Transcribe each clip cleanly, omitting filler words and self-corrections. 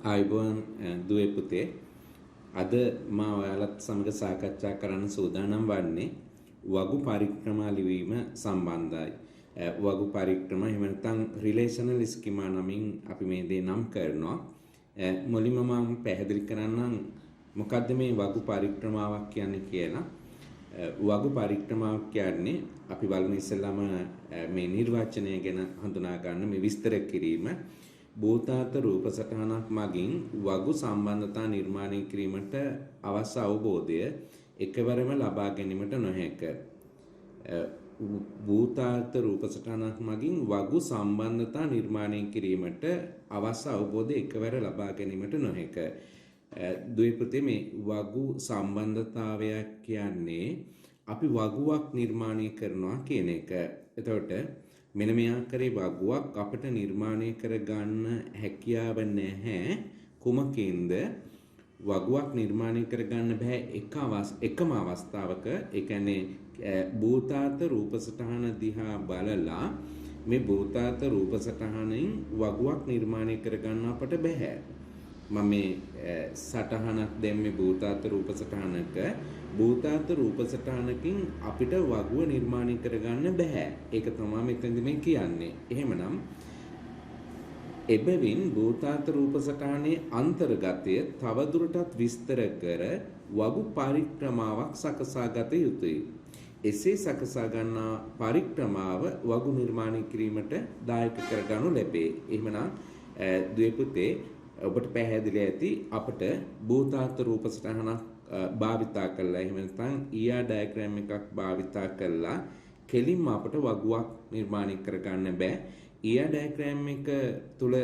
ආයුබෝවන් දුවේ පුතේ අද මා ඔයාලත් සමග සාකච්ඡා කරන්න සූදානම් වන්නේ වගු පරික්‍රමා ලිවීම සම්බන්ධයි. වගු පරික්‍රම එහෙම නැත්නම් රිලේෂනල් ස්කීමා නමින් අපි මේ දේ නම් කරනවා. මුලින්ම මම පැහැදිලි කරන්නම් මොකද්ද මේ වගු පරික්‍රමාවක් කියන්නේ කියලා. වගු පරික්‍රමාවක් කියන්නේ අපි බලමු ඉස්සෙල්ලාම මේ නිර්වචනය ගැන හඳුනා ගන්න මේ විස්තර කිරීම. භූතාර්ථ රූප සටහනක් මගින් වගු සම්බන්ධතා නිර්මාණය කිරීමට අවශ්‍ය අවබෝධය එකවරම ලබා ගැනීමට නොහැක. භූතාර්ථ රූප සටහනක් මගින් වගු සම්බන්ධතා නිර්මාණය කිරීමට අවශ්‍ය අවබෝධය එකවර ලබා ගැනීමට නොහැක. ද්වේපතේ මේ වගු සම්බන්ධතාවයක් කියන්නේ අපි වගුවක් නිර්මාණය කරනවා කියන එක. එතකොට මෙන්න මේ ආකාරයේ වගුවක් අපිට නිර්මාණය කරගන්න හැකියාව නැහැ. කුමකින්ද වගුවක් නිර්මාණය කරගන්න බෑ එකම අවස්ථාවක. ඒ කියන්නේ භූතාර්ථ රූප සටහන දිහා බලලා මේ භූතාර්ථ රූප සටහනින් වගුවක් නිර්මාණය කරගන්න අපට බෑ. මම මේ සටහනක් දැම්මේ භූතාර්ථ රූප සටහනක. භූතාර්ථ රූප සටහනකින් අපිට වගුව නිර්මාණය කරගන්න බෑ. ඒක තමයි මෙතනදි මේ කියන්නේ. එහෙමනම් එබැවින් භූතාර්ථ රූප සටහනේ අන්තර්ගතය තවදුරටත් විස්තර කර වගු පරික්‍රමාවක් සකසා ගත යුතුය. එසේ සකසා ගන්නා පරික්‍රමාව වගු නිර්මාණය කිරීමට දායක කරගනු ලැබේ. එහෙමනම් ද්වේපුතේ ඔබට පැහැදිලි ඇති අපට භූතාර්ථ රූප සටහනක් භාවිතා කළා. එහෙම නැත්නම් ER ඩයග්‍රෑම් එකක් භාවිතා කළා කෙලින්ම අපට වගුවක් නිර්මාණය කරගන්න බෑ. ER ඩයග්‍රෑම් එක තුල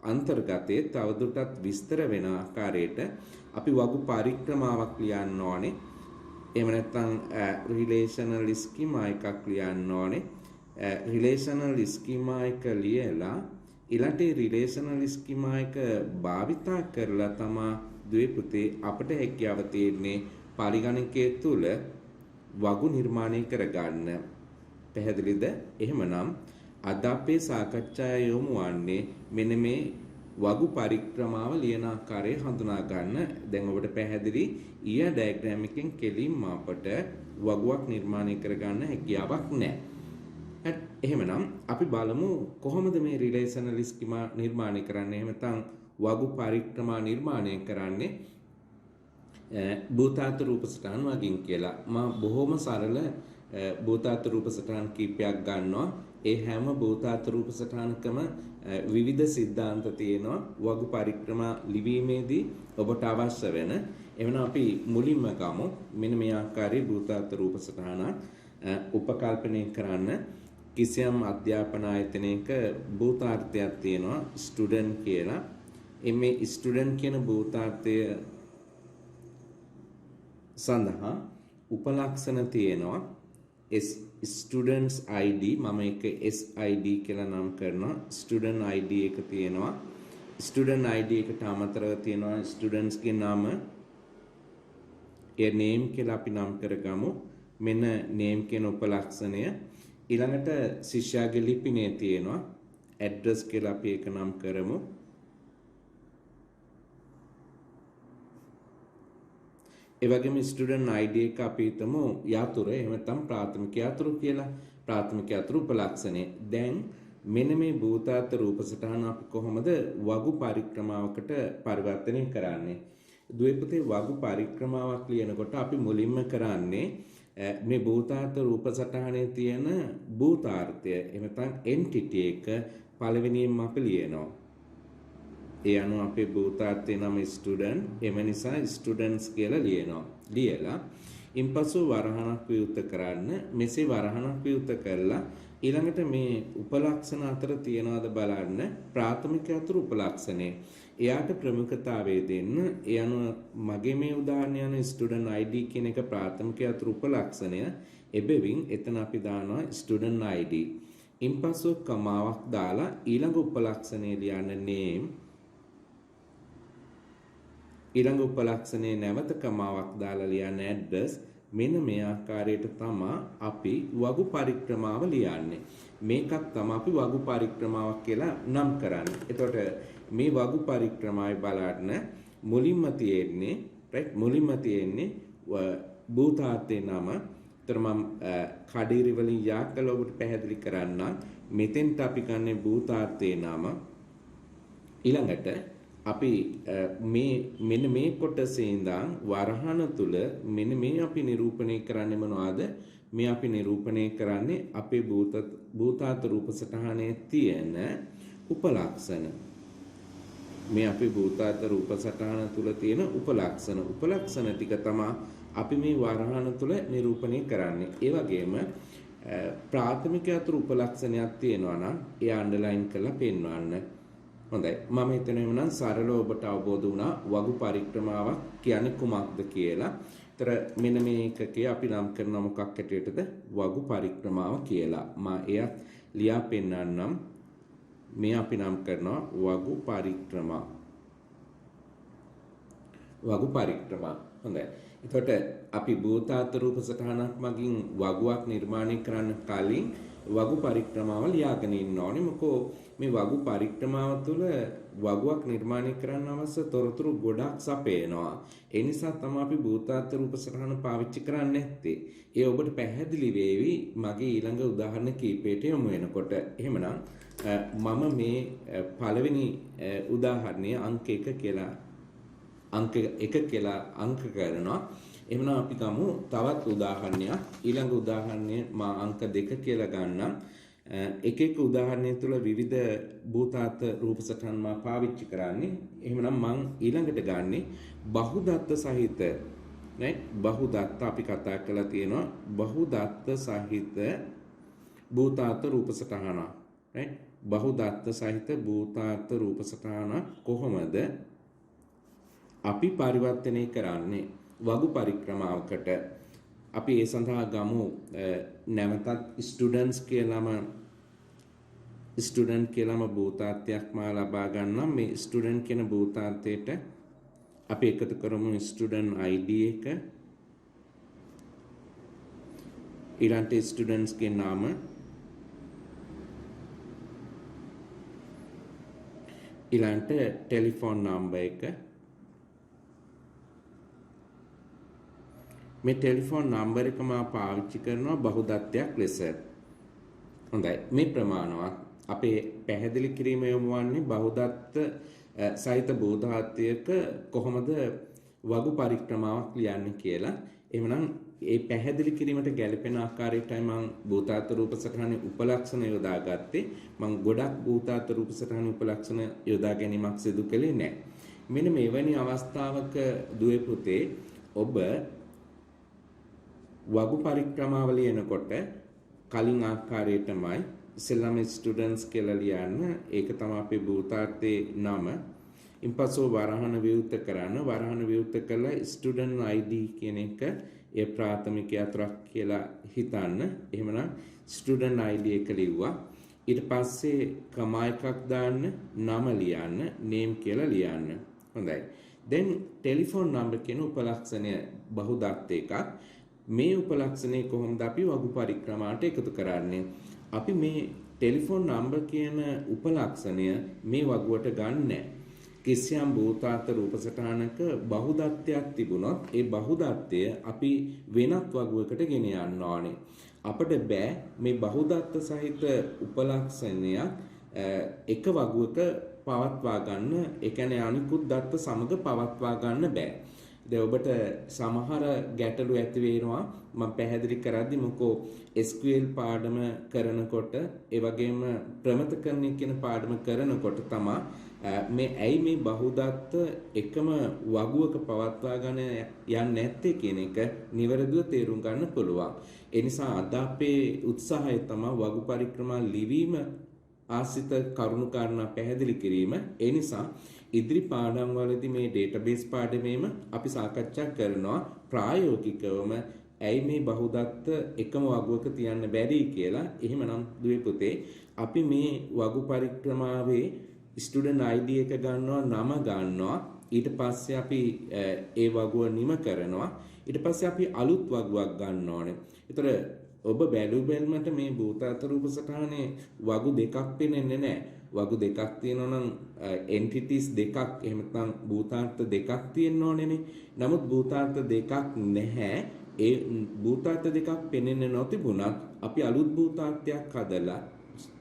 අන්තර්ගතයේ තවදුරටත් විස්තර වෙන ආකාරයට අපි වගු පරික්‍රමාවක් ලියන්න ඕනේ. එහෙම නැත්නම් රිලේෂනල් ස්කීමා එකක් ලියන්න ඕනේ. රිලේෂනල් ස්කීමා එක ලියලා ඊළඟට රිලේෂනල් ස්කීමා එක භාවිතා කරලා තමයි ද්වේපුතේ අපට හැකියාව තියෙන්නේ පරිගණකයේ තුල වගු නිර්මාණය කරගන්න. පැහැදිලිද? එහෙමනම් අද අපේ සාකච්ඡාව යොමු වන්නේ මෙන්න මේ වගු පරික්‍රමාව ලියන ආකාරය හඳුනා ගන්න. දැන් ඔබට පැහැදිලි ER ඩයග්‍රෑම් එකෙන් කෙලින්ම අපට වගුවක් නිර්මාණය කරගන්න හැකියාවක් නැහැ. එහෙමනම් අපි බලමු කොහොමද මේ රිලේෂනල් ස්කීමා නිර්මාණය කරන්නේ. එහෙම නැත්නම් වගු පරික්‍රමා නිර්මාණය කරන්නේ භූතාර්ථ රූප සටහන් වගින් කියලා. මම බොහොම සරල භූතාර්ථ රූප සටහන් කීපයක් ගන්නවා. ඒ හැම භූතාර්ථ රූප සටහනකම විවිධ સિદ્ધාන්ත තියෙනවා වගු පරික්‍රමා ලිවීමේදී ඔබට අවශ්‍ය වෙන. එවනම් අපි මුලින්ම ගමු මෙන්න මේ ආකාරයේ භූතාර්ථ රූප සටහනක් උපකල්පනය කරන්න. කිසියම් අධ්‍යාපන ආයතනයක භූතාර්ථයක් තියෙනවා ස්ටුඩන්ට් කියලා. මේ ස්ටුඩන්ට් කියන භූතාර්ථය සඳහා උපලක්ෂණ තියෙනවා. students ID මම එක SID කියලා නම් කරනවා. student ID එක තියෙනවා. student ID එකට අමතරව තියෙනවා students ගේ නම. ඒ name කියලා අපි නම් කරගමු. මෙන්න name කියන උපලක්ෂණය. ඊළඟට ශිෂ්‍යයාගේ ලිපිනය තියෙනවා. address කියලා අපි ඒක නම් කරමු. ඒ වගේම ස්ටුඩන්ට් ID එක අපි හිතමු යතුරු එහෙම නැත්නම් ප්‍රාථමික යතුරු කියලා. ප්‍රාථමික යතුරු උපලක්ෂණය. දැන් මෙන්න මේ භූතාර්ථ රූප සටහන අපි කොහොමද වගු පරික්‍රමාවකට පරිවර්තනය කරන්නේ? ද්වේපතේ වගු පරික්‍රමාවක් ලියනකොට අපි මුලින්ම කරන්නේ මේ භූතාර්ථ රූප සටහනේ තියෙන භූතාර්ථය එහෙම නැත්නම් entity එක පළවෙනියෙන් අපි ලියනවා. ඒ අනුව අපේ භූතාර්ථයේ නම ස්ටුඩන්ට්. එම නිසා ස්ටුඩන්ට්ස් කියලා ලියනවා. ලියලා ඉන්පසු වරහණක් විවෘත කරන්න. මෙසේ වරහණක් විවෘත කරලා ඊළඟට මේ උපලක්ෂණ අතර තියනවාද බලන්න. ප්‍රාථමික යතුරු උපලක්ෂණය. එයාට ප්‍රමුඛතාවය දෙන්න. ඒ අනුව මගේ මේ උදාහරණය යන ස්ටුඩන්ට් ID කියන එක ප්‍රාථමික යතුරු උපලක්ෂණය. එබැවින් එතන අපි දානවා ස්ටුඩන්ට් ID. ඉන්පසු කමාවක් දාලා ඊළඟ උපලක්ෂණය ලියන්න name. ඊළඟ උපලක්ෂණයේ නැවත කමාවක් දාලා ලියන්න address. මෙන්න මේ ආකාරයට තමයි අපි වගු පරික්‍රමාව ලියන්නේ. මේකක් තමයි අපි වගු පරික්‍රමාවක් කියලා නම් කරන්නේ. එතකොට මේ වගු පරික්‍රමාවේ බලන්න මුලින්ම තියෙන්නේ භූතාර්ථේ නම. ඒතර මම කඩිරි වලින් යාකල ඔබට පැහැදිලි කරන්නම්. මෙතෙන්ට අපි ගන්නේ භූතාර්ථේ නම. ඊළඟට අපි මෙන්න මේ කොටසේ ඉඳන් වරහන තුල මෙන්න මේ අපි නිරූපණය කරන්නේ මොනවද? මේ අපි නිරූපණය කරන්නේ අපේ භූතාර්ථ රූප සටහනේ තියෙන උපලක්ෂණ. මේ අපේ භූතාර්ථ රූප සටහන තුල තියෙන උපලක්ෂණ ටික තමයි අපි මේ වරහන තුල නිරූපණය කරන්නේ. ඒ වගේම ප්‍රාථමික අතුරු උපලක්ෂණයක් තියෙනවා නම් ඒ අන්ඩර්ලයින් කරලා පෙන්වන්න. හොඳයි. මම හිතනවා නම් සරලව ඔබට අවබෝධ වුණා වගු පරික්‍රමාවක් කියන්නේ කුමක්ද කියලා. ඒතර මෙන්න මේ එකකේ අපි නම් කරන මොකක් හැටියටද වගු පරික්‍රමාව කියලා. මම එයත් ලියා පෙන්නන්නම්. මේ අපි නම් කරනවා වගු පරික්‍රමා. හොඳයි. එතකොට අපි භූතාර්ථ රූප සටහනක් මගින් වගුවක් නිර්මාණය කරන්න කලින් වගු පරික්‍රමාව ලියාගෙන ඉන්න ඕනේ. මොකෝ මේ වගු පරික්‍රමාව තුළ වගුවක් නිර්මාණය කරන්න අවශ්‍ය තොරතුරු ගොඩක් සපයනවා. ඒ නිසා තමයි අපි භූතාර්ථ රූප සටහන පාවිච්චි කරන්නේ නැත්තේ. ඒ ඔබට පැහැදිලි වේවි මගේ ඊළඟ උදාහරණ කීපයට යමු වෙනකොට. එහෙමනම් මම මේ පළවෙනි උදාහරණය අංක 1 කියලා අංක කරනවා. එහෙනම් අපි ගමු තවත් උදාහරණයක්. ඊළඟ උදාහරණය මා අංක 2 කියලා ගන්නම්. එක උදාහරණය තුළ විවිධ භූතාර්ථ රූප සටහන් මා පාවිච්චි කරන්නේ. එහෙනම් මම ඊළඟට ගන්නෙ බහුදත්ත සහිත බහුදත්ත අපි කතා කරලා තියෙනවා බහුදත්ත සහිත භූතාර්ථ රූප සටහන. බහුදත්ත සහිත භූතාර්ථ රූප සටහන කොහොමද අපි පරිවර්තනය කරන්නේ වගු පරික්‍රමාවකට? අපි ඒ සඳහා ගමු නැවතත් ස්ටුඩන්ට් කියලාම භූතාර්ථයක් මා ලබා ගන්නම්. මේ ස්ටුඩන්ට් කියන භූතාර්ථයට අපි එකතු කරමු ස්ටුඩන්ට් ID එක. ඊළඟට ස්ටුඩන්ට්ස්ගේ නාම, ඊළඟට ටෙලිෆෝන් නම්බර් එක. මේ ටෙලිෆෝන් නම්බර් එක මා පාවිච්චි කරනවා බහුදත්තයක් ලෙස. හොඳයි. මේ ප්‍රමාණවත් අපේ පැහැදිලි කිරීම යොමු වන්නේ බහුදත්ත සහිත භූතාර්ථයක කොහොමද වගු පරික්‍රමාවක් ලියන්නේ කියලා. එහෙමනම් ඒ පැහැදිලි කිරීමට ගැලපෙන ආකාරයටයි මම භූතාර්ථ රූප සටහනේ උපලක්ෂණ යොදාගත්තේ. මම ගොඩක් භූතාර්ථ රූප සටහනේ උපලක්ෂණ යොදා ගැනීමක් සිදු කළේ නැහැ. මෙන්න මෙවැනි අවස්ථාවක දුවේ පුතේ ඔබ වගු පරික්‍රමාව ලියනකොට කලින් ආකාරයටමයි ඉස්සෙල්ලාම ස්ටුඩන්ට්ස් කියලා ලියන්න. ඒක තමයි අපේ භූතාර්ථයේ නම. ඉන්පසු වරහන විවෘත කරන්න. වරහන විවෘත කළා ස්ටුඩන්ට් ID කියන එක ඒ ප්‍රාථමික අතරක් කියලා හිතන්න. එහෙමනම් ස්ටුඩන්ට් ID එක ලිව්වා. ඊට පස්සේ කමා එකක් දාන්න, නම ලියන්න, name කියලා ලියන්න. හොඳයි. දැන් ටෙලිෆෝන් නම්බර් කියන උපලක්ෂණය බහුදත්ත එකක්. මේ උපලක්ෂණය කොහොමද අපි වගු පරික්‍රමාවට එකතු කරන්නේ? අපි මේ ටෙලිෆෝන් නම්බර් කියන උපලක්ෂණය මේ වගුවට ගන්නෑ. කිසියම් භූතාර්ථ රූප සටහනක බහුදත්තයක් තිබුණොත් ඒ බහුදත්තය අපි වෙනත් වගුවකට ගෙන යන්න ඕනේ. අපිට බෑ මේ බහුදත්ත සහිත උපලක්ෂණයක් එක වගුවක පවත්වා ගන්න. ඒ කියන්නේ අනිකුත් දත්ත සමග පවත්වා ගන්න බෑ. දැන් ඔබට සමහර ගැටලු ඇති වෙනවා මම පැහැදිලි කරද්දි. මොකෝ SQL පාඩම කරනකොට ඒ වගේම ප්‍රමතකරණය කියන පාඩම කරනකොට තමයි මේ ඇයි මේ බහුදත්ත එකම වගුවක පවත්වා ගන්න යන්නේ නැත්තේ කියන එක නිවැරදිව තේරුම් ගන්න පුළුවන්. ඒ නිසා අද අපේ උත්සාහය තමයි වගු පරික්‍රමා ලිවීම ආසිත කරුණු කාරණා පැහැදිලි කිරීම. ඒ නිසා ඉදිරි පාඩම් වලදී මේ ඩේටාබේස් පාඩමේම අපි සාකච්ඡා කරනවා ප්‍රායෝගිකවම ඇයි මේ බහුදත්ත එකම වගුවක තියන්න බැරි කියලා. එහෙමනම් දුවේ පුතේ අපි මේ වගු පරික්‍රමාවේ ස්ටුඩන්ට් ID එක ගන්නවා, නම ගන්නවා. ඊට පස්සේ අපි ඒ වගුව නිම කරනවා. ඊට පස්සේ අපි අලුත් වගුවක් ගන්න ඕනේ. ඒතර ඔබ බැලුමට මේ භූතාර්ථ රූප සටහනේ වගු දෙකක් පෙනෙන්නේ නැහැ. වගු දෙකක් තියෙනවා නම් entities දෙකක් එහෙම නැත්නම් භූතාර්ථ දෙකක් තියෙන්න ඕනේනේ. නමුත් භූතාර්ථ දෙකක් නැහැ. ඒ භූතාර්ථ දෙකක් පෙනෙන්නේ නොතිබුණත් අපි අලුත් භූතාර්ථයක් හදලා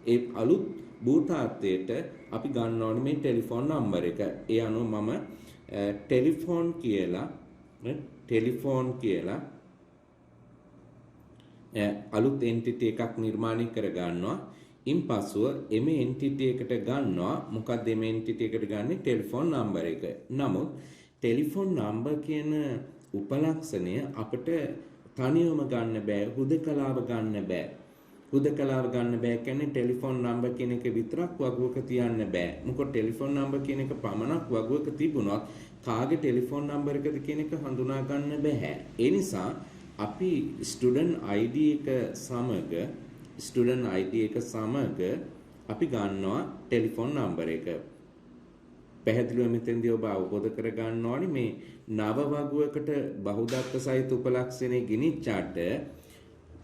ඒ අලුත් භූතාර්ථයට අපි ගන්න ඕනේ මේ ටෙලිෆෝන් නම්බර එක. ඒ අනුව මම ටෙලිෆෝන් කියලා අලුත් එන්ටිටි එකක් නිර්මාණය කර ගන්නවා. ඉන්පසුව එමෙ එන්ටිටි එකට ගන්නවා. මොකක්ද එමෙ එන්ටිටි එකට ගන්නෙ? ටෙලිෆෝන් නම්බර එක. නමුත් ටෙලිෆෝන් නම්බර කියන උපලක්ෂණය අපිට තනියම ගන්න බෑ. හුදකලාව ගන්න බෑ. හුදකලාව ගන්න බෑ කියන්නේ ටෙලිෆෝන් නම්බර කියන එක විතරක් වගුවක තියන්න බෑ. මොකද ටෙලිෆෝන් නම්බර කියන එක පමණක් වගුවක තිබුණොත් කාගේ ටෙලිෆෝන් නම්බර එකද කියන එක හඳුනා ගන්න බෑ. ඒ නිසා අපි ස්ටුඩන්ට් ID එක සමග අපි ගන්නවා ටෙලිෆෝන් නම්බර එක. පැහැදිලිව මෙතෙන්දී ඔබ අවබෝධ කර ගන්න ඕනේ මේ නව වගුවකට බහුදත්ත සහිත උපලක්ෂණේ ගෙනිච්චාට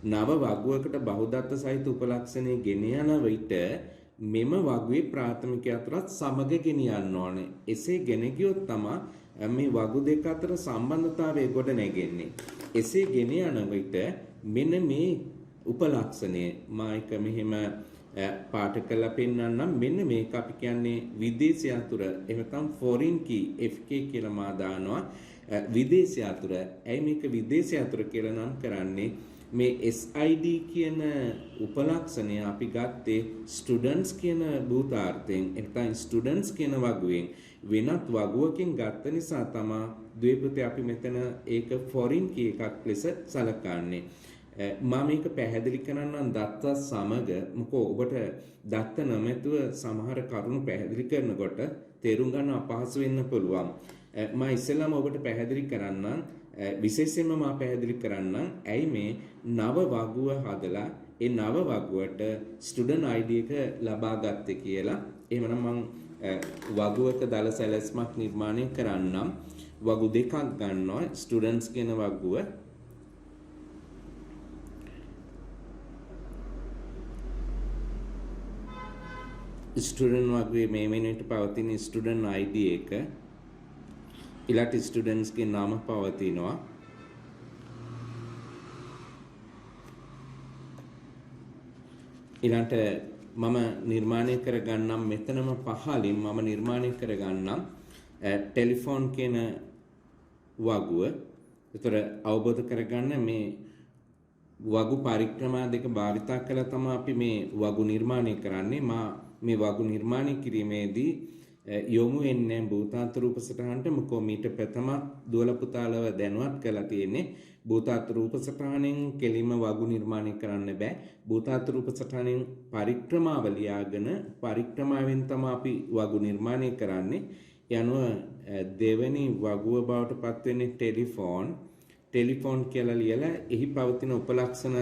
නව වගුවකට බහුදත්ත සහිත උපලක්ෂණේ ගෙන යන විට මෙම වගුවේ ප්‍රාථමික අතරත් සමග ගෙනියන්න ඕනේ. එසේ ගෙන ගියොත් තමයි මේ වගු දෙක අතර සම්බන්ධතාවය ගොඩ නැගෙන්නේ. එසේ ගෙන යන විට මෙන්න මේ උපලක්ෂණය මායික මෙහෙම පාට කරලා පෙන්නන්නම්. මෙන්න මේක අපි කියන්නේ විදේශ යතුර. එහෙම නැත්නම් foreign key FK කියලා මා දානවා. විදේශ යතුර. ඇයි මේක විදේශ යතුර කියලා නම් කරන්නේ? මේ SID කියන උපලක්ෂණය අපි ගත්තේ ස්ටුඩන්ට්ස් කියන භූතාර්ථයෙන්. එතන ස්ටුඩන්ට්ස් කියන වගුවෙන් වෙනත් වගුවකින් ගත්ත නිසා තමයි ද්වේපතේ අපි මෙතන ඒක foreign key එකක් ලෙස සලකන්නේ. මම මේක පැහැදිලි කරන්නම් දත්ත සමග. මොකෝ ඔබට දත්ත නැමැතුව සමහර කරුණු පැහැදිලි කරනකොට තේරුම් ගන්න අපහසු වෙන්න පුළුවන්. මම ඉස්සෙල්ලාම ඔබට පැහැදිලි කරන්නම් විශේෂයෙන්ම මම පැහැදිලි කරන්නම් ඇයි මේ නව වගුව හදලා ඒ නව වගුවට ස්ටුඩන්ට් ID එක ලබා ගත්තේ කියලා. එහෙමනම් මම වගුවක දල සැලැස්මක් නිර්මාණය කරන්නම්. වගු දෙකක් ගන්නවා ස්ටුඩන්ට්ස් කියන වගුව. ස්ටුඩන්ට් වගුවේ මේ වෙනට පවතින ස්ටුඩන්ට් ID එක ඊළාට ස්ටුඩන්ට්ස්ගේ නාම පවතිනවා. ඊළාට මම නිර්මාණය කරගන්නම් මෙතනම පහලින් මම නිර්මාණය කරගන්නම් ටෙලිෆෝන් කියන වගුව. ඒතර අවබෝධ කරගන්න මේ වගු පරික්‍රමා දෙක භාවිතා කළා තමයි අපි මේ වගු නිර්මාණය කරන්නේ. මේ වගු නිර්මාණය කිරීමේදී යොමු වෙන්නේ භූතාර්ථ රූප සටහනට. මොකෝ මීට ප්‍රථම දුවල පුතාලව දැනුවත් කරලා තියෙන්නේ භූතාර්ථ රූප සටහනෙන් කෙලින්ම වගු නිර්මාණය කරන්න බෑ. භූතාර්ථ රූප සටහනෙන් පරික්‍රමාව ලියාගෙන පරික්‍රමාවෙන් තමයි අපි වගු නිර්මාණය කරන්නේ. යනුව දෙවෙනි වගුව බවට පත් වෙන්නේ ටෙලිෆෝන් කියලා ලියලා එහි පවතින උපලක්ෂණ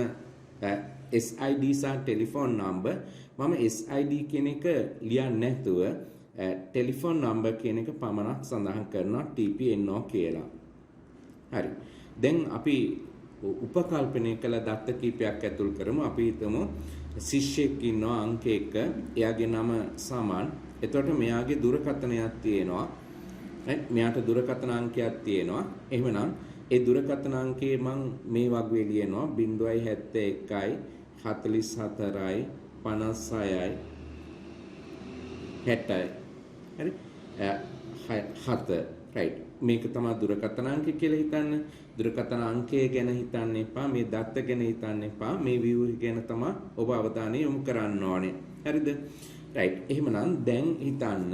SID සහ ටෙලිෆෝන් නම්බර්. මම SID කියන එක ලියන්නේ නැතුව ටෙලිෆෝන් නම්බර් කියන එක පමණක් සඳහන් කරනවා TPNO කියලා. හරි. දැන් අපි උපකල්පනය කළ දත්ත කීපයක් ඇතුල් කරමු. අපි හිතමු ශිෂ්‍යෙක් ඉන්නවා අංක 1. එයාගේ නම සමන්. එතකොට මෙයාගේ දුරකථනයක් තියෙනවා. මෙයාට දුරකථන අංකයක් තියෙනවා. එහෙමනම් ඒ දුරකථන අංකේ මම මේ වගුවේ ලියනවා 071යි 44යි 56යි 60යි. හරි 7 right. මේක තමයි දුරකථන අංකය කියලා හිතන්න. දුරකථන අංකය ගැන හිතන්න එපා. මේ දත්ත ගැන හිතන්න එපා. මේ view ගැන තමයි ඔබ අවධානය යොමු කරන්න ඕනේ. හරිද? right. එහෙමනම් දැන් හිතන්න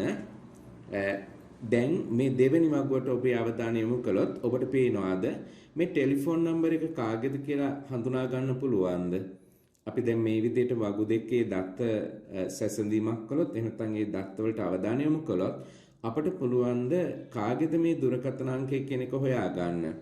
දැන් මේ දෙවෙනි වගුවට ඔබේ අවධානය යොමු කළොත් ඔබට පේනවාද මේ ටෙලිෆෝන් නම්බර එක කාගේද කියලා හඳුනා ගන්න පුළුවන්ද? අපි දැන් මේ විදිහට වගු දෙකේ දත්ත සැසඳීමක් කළොත් එහෙම නැත්නම් ඒ දත්ත වලට අවධානය යොමු කළොත් අපිට පුළුවන් ද කාගේද මේ දුරකථන අංකය කියන එක හොයාගන්න.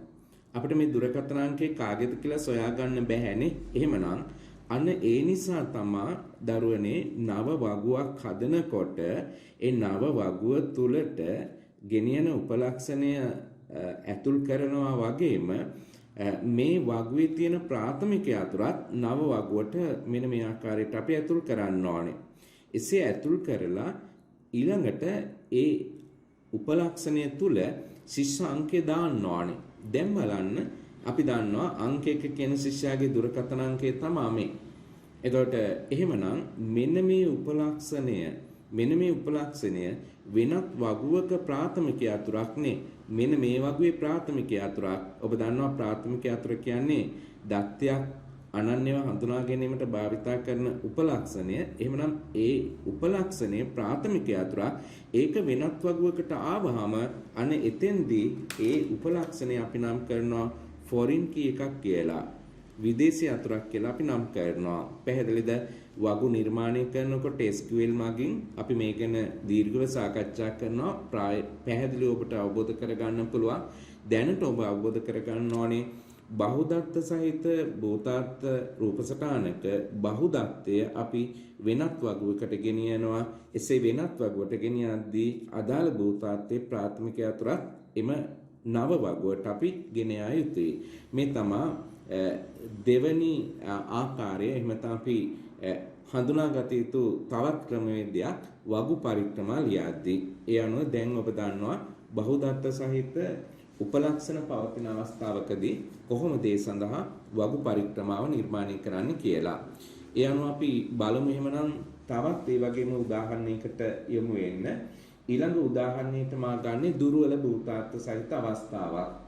අපිට මේ දුරකථන අංකය කාගේද කියලා සොයා ගන්න බැහැනේ. එහෙමනම් අන්න ඒ නිසා තමයි දරුවනේ නව වගුවක් හදනකොට ඒ නව වගුව තුලට ගෙනියන උපලක්ෂණය ඇතුල් කරනවා වගේම මේ වගුවේ තියෙන ප්‍රාථමික යතුරත් නව වගුවට මෙන්න මේ ආකාරයට අපි ඇතුල් කරන්න ඕනේ. එසේ ඇතුල් කරලා ඊළඟට ඒ උපලක්ෂණය තුල ශිෂ්‍ය අංකය දාන්න ඕනේ. දැන් බලන්න අපි දන්නවා අංක 1 කියන ශිෂ්‍යයාගේ දුරකථන අංකය තමයි මේ. එතකොට එහෙමනම් මෙන්න මේ උපලක්ෂණය වෙනත් වගුවක ප්‍රාථමික යතුරක් නේ. මෙන්න මේ වගුවේ ප්‍රාථමික යතුරක්. ඔබ දන්නවා ප්‍රාථමික යතුර කියන්නේ දත්තයක් අනන්‍යව හඳුනා ගැනීමට භාවිතා කරන උපලක්ෂණය. එහෙමනම් ඒ උපලක්ෂණය ප්‍රාථමික යතුරක්. ඒක වෙනත් වගුවකට ආවහම අනේ එතෙන්දී ඒ උපලක්ෂණය අපි නම් කරනවා ෆොරින් කී එකක් කියලා. විදේශී යතුරක් කියලා අපි නම් කරනවා. පැහැදිලිද? වගු නිර්මාණය කරනකොට SQL මගින් අපි මේ ගැන දීර්ඝව සාකච්ඡා කරනවා. පැහැදිලිව ඔබට අවබෝධ කරගන්න පුළුවන්. දැනට ඔබ අවබෝධ කරගන්න ඕනේ බහුදත්ත සහිත භූතාර්ථ රූපසටහනක බහුදත්තය අපි වෙනත් වගුවකට ගෙනියනවා. එසේ වෙනත් වගුවට ගෙනියද්දී අදාළ භූතාර්ථයේ ප්‍රාථමික යතුරත් එම නව වගුවට අපි ගෙන යා යුතුයි. මේ තමයි දෙවැනි ආකාරය. එහෙම අපි හඳුනාගත යුතු තවත් ක්‍රමවේදයක් වගු පරික්‍රමා ලියද්දී. ඒ අනුව දැන් ඔබ දන්නවා බහුදත්ත සහිත උපලක්ෂණ පවතින අවස්ථාවකදී කොහොමද ඒ සඳහා වගු පරික්‍රමාව නිර්මාණය කරන්න කියලා. ඒ අනුව අපි බලමු එහෙමනම් තවත් ඒ වගේම උදාහරණයකට යමු වෙන්න. ඊළඟ උදාහරණයට මා ගන්නේ දුර්වල භූතාර්ථ සහිත අවස්ථාවක්.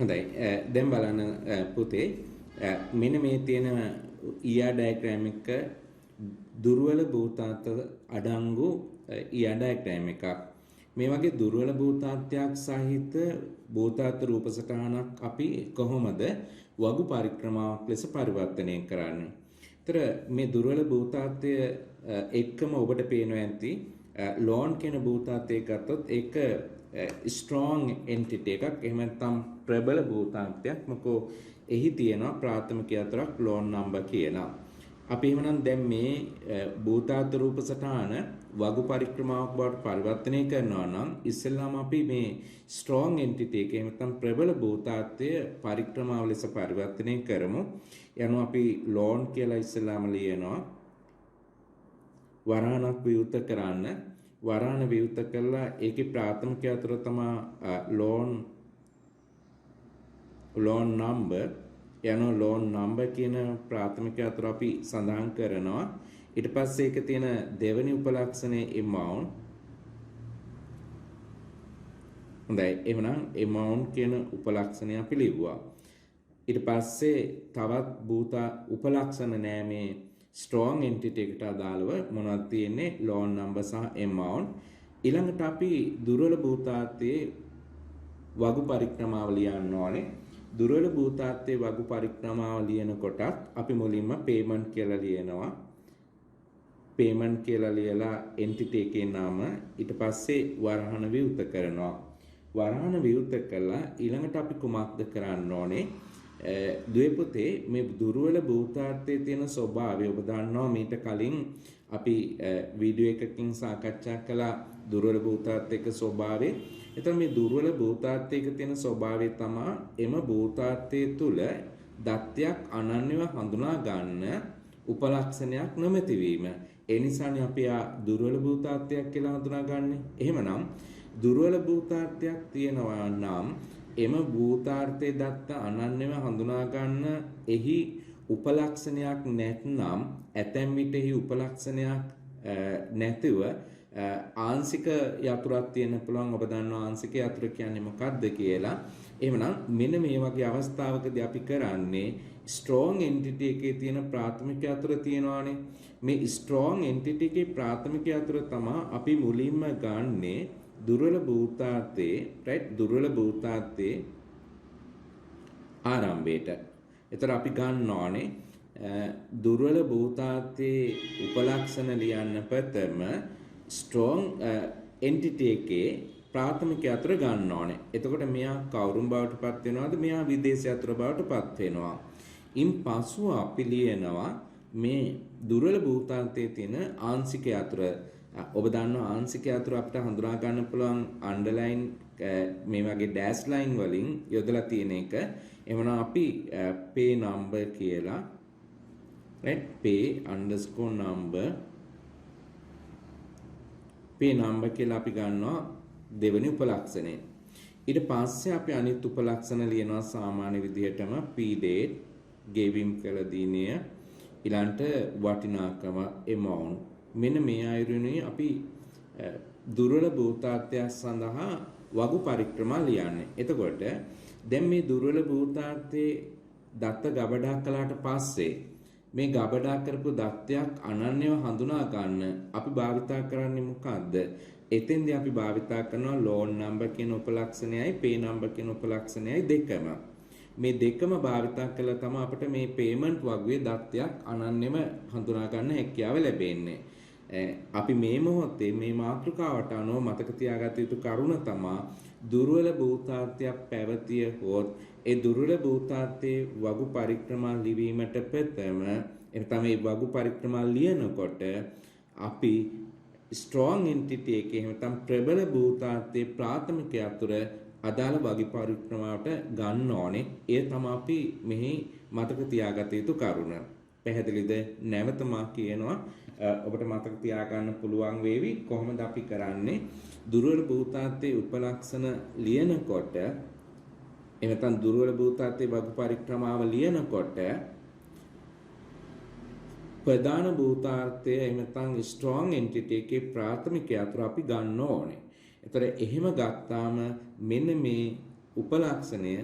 හොඳයි. දැන් බලන්න පුතේ මෙන්න මේ තියෙන ER ඩයග්‍රෑම් එක දුර්වල භූතාර්ථ අඩංගු ER ඩයග්‍රෑම් එකක්. මේ වගේ දුර්වල භූතාර්ථයක් සහිත භූතාර්ථ රූපසටහනක් අපි කොහොමද වගු පරික්‍රමාවක් ලෙස පරිවර්තනය කරන්නේ? ඒතර මේ දුර්වල භූතාර්ථය එක්කම ඔබට පේනවා ඇති ලෝන් කියන භූතාර්ථය ගත්තොත් ඒක ස්ට්‍රෝං එන්ටිටි එකක්. එහෙම නැත්නම් ප්‍රබල භූතාර්ථයක්. මොකෝ එහි තියෙනවා ප්‍රාථමික යතුරක් ලෝන් නම්බර් කියනවා. අපි එහෙමනම් දැන් මේ භූතාර්ථ රූපසටහන වගු පරික්‍රමාවක් බවට පරිවර්තනය කරනවා නම් ඉස්සෙල්ලාම අපි මේ ස්ට්‍රෝං එන්ටිටි එක එහෙම නැත්නම් ප්‍රබල භූතාර්ථය පරික්‍රමාව ලෙස පරිවර්තනය කරමු. යනවා අපි ලෝන් කියලා ඉස්සෙල්ලාම ලියනවා. වරහණක් විවෘත කරන්න. වරහණ විවෘත කළා ඒකේ ප්‍රාථමික යතුර තමයි ලෝන් නම්බර්. යනවා ලෝන් නම්බර් කියන ප්‍රාථමික යතුර අපි සඳහන් කරනවා. ඊට පස්සේ ඒක තියෙන දෙවෙනි උපලක්ෂණයේ amount. හොඳයි. එහෙනම් amount කියන උපලක්ෂණය අපි ලිව්වා. ඊට පස්සේ තවත් උපලක්ෂණ නෑ මේ strong entity එකට අදාළව මොනවද තියෙන්නේ loan number සහ amount. ඊළඟට අපි දුර්වල භූතාර්ථයේ වගු පරික්‍රමාව ලියන්න ඕනේ. දුර්වල භූතාර්ථයේ වගු පරික්‍රමාව ලියනකොටත් අපි මුලින්ම payment කියලා ලියනවා. payment කියලා ලියලා entity එකේ නම ඊට පස්සේ වරහණ විවෘත කරනවා. වරහණ විවෘත කළා ඊළඟට අපි කුමක්ද කරන්න ඕනේ? දුවේ පුතේ මේ දුර්වල භූතාර්ථයේ තියෙන ස්වභාවය ඔබ දන්නවා මීට කලින් අපි වීඩියෝ එකකින් සාකච්ඡා කළා දුර්වල භූතාර්ථයක ස්වභාවය. එතන මේ දුර්වල භූතාර්ථයක තියෙන ස්වභාවය තමයි එම භූතාර්ථය තුල දත්තයක් අනන්‍යව හඳුනා ගන්න උපලක්ෂණයක් නොමැති වීම. ඒ නිසානේ අපි දුර්වල භූතාර්ථයක් කියලා හඳුනාගන්නේ. එහෙමනම් දුර්වල භූතාර්ථයක් තියෙනවා නම් එම භූතාර්ථයේ දත්ත අනන්‍යව හඳුනා ගන්න එහි උපලක්ෂණයක් නැත්නම් ඇතැම් විට එහි උපලක්ෂණයක් නැතිව ආංශික යතුරක් තියෙන්න පුළුවන්. ඔබ දන්නවා ආංශික යතුර කියන්නේ මොකක්ද කියලා. එහෙමනම් මෙන්න මේ වගේ අවස්ථාවකදී අපි කරන්නේ strong entity එකේ තියෙන ප්‍රාථමික යතුර තියෙනවානේ. මේ strong entity එකේ ප්‍රාථමික යතුර තමයි අපි මුලින්ම ගන්නේ දුර්වල භූතාර්ථයේ right දුර්වල භූතාර්ථයේ ආරම්භයට. එතකොට අපි ගන්න ඕනේ දුර්වල භූතාර්ථයේ උපලක්ෂණ ලියන්න ප්‍රථම strong entity එකේ ප්‍රාථමික යතුර ගන්න ඕනේ. එතකොට මෙයා කවුරුන් බවට පත් වෙනවද? මෙයා විදේශ යතුර බවට පත් වෙනවා. ඉන් පසුව අපි ලියනවා මේ දුර්වල භූතාන්තයේ තියෙන ආංශික යතුර. ඔබ දන්නවා ආංශික යතුර අපිට හඳුනා ගන්න පුළුවන් අන්ඩර්ලයින් මේ වගේ ඩෑෂ් ලයින් වලින් යොදලා තියෙන එක. එවනම් අපි pay number කියලා right pay_number pay number කියලා අපි ගන්නවා දෙවෙනි උපලක්ෂණය. ඊට පස්සේ අපි අනිත් උපලක්ෂණ ලියනවා සාමාන්‍ය විදිහටම p date ගෙවීම් කළ දිනය ඊළඟට වටිනාකම amount. මෙන්න මේ අයුරිනුයි අපි දුර්වල භූතාර්ථය සඳහා වගු පරික්‍රමා ලියන්නේ. එතකොට දැන් මේ දුර්වල භූතාර්ථයේ දත්ත ගබඩා කළාට පස්සේ මේ ගබඩා කරපු දත්තයක් අනන්‍යව හඳුනා ගන්න අපි භාවිතා කරන්නේ මොකද්ද? එතෙන්දී අපි භාවිතා කරනවා loan number කියන උපලක්ෂණයයි pay number කියන උපලක්ෂණයයි දෙකම. මේ දෙකම භාවිතා කළා තමයි අපිට මේ payment වගේ දත්තයක් අනන්‍යව හඳුනා ගන්න හැකියාව ලැබෙන්නේ. අපි මේ මොහොතේ මේ මාතෘකාවට අනුව මතක තියාගත යුතු කරුණ තමයි දුර්වල භූතාර්ථයක් පැවතිය හොත් ඒ දුර්වල භූතාර්ථයේ වගු පරික්‍රමා ලිවීමට ප්‍රථම එතන මේ වගු පරික්‍රමා ලියනකොට අපි strong entity එකේ එහෙම නැත්නම් ප්‍රබල භූතාර්ථයේ ප්‍රාථමික යතුර අදාළ වගු පරික්‍රමාවට ගන්න ඕනේ. ඒ තමයි අපි මෙහි මතක තියාගත යුතු කරුණ. පැහැදිලිද? නැවත මා කියනවා ඔබට මතක තියාගන්න පුළුවන් වේවි කොහොමද අපි කරන්නේ දුර්වල භූතාර්ථයේ උපලක්ෂණ ලියනකොට එනතන් දුර්වල භූතාර්ථයේ වගු පරික්‍රමාව ලියනකොට ප්‍රධාන භූතාර්ථය එනතන් strong entity එකේ ප්‍රාථමික යතුරු අපි ගන්න ඕනේ. ඒතර එහෙම ගත්තාම මෙන්න මේ උපලක්ෂණය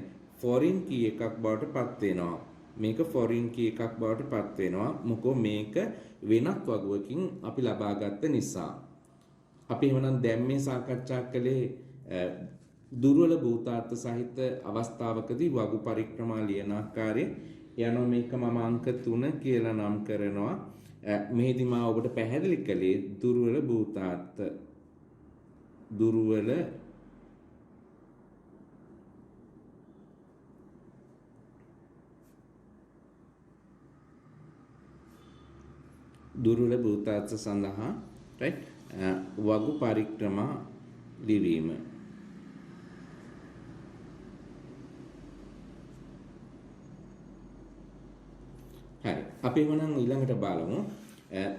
foreign key එකක් බවට පත් වෙනවා. මේක foreign key එකක් බවට පත් වෙනවා. මොකෝ මේක වෙනත් වගුවකින් අපි ලබාගත්ත නිසා. අපි එහෙමනම් දැන් මේ සාකච්ඡා කළේ දුර්වල භූතාර්ථ සහිත අවස්ථාවකදී වගු පරික්‍රමා ලියන ආකාරය යනවා. මේක මම අංක 3 කියලා නම් කරනවා. මෙහිදී මා ඔබට පැහැදිලි කළේ දුර්වල භූතාර්ථ දුර්වල භූතාර්ථ සඳහා right වගු පරික්‍රමා ලිවීම. හරි. අපි එවනම් ඊළඟට බලමු.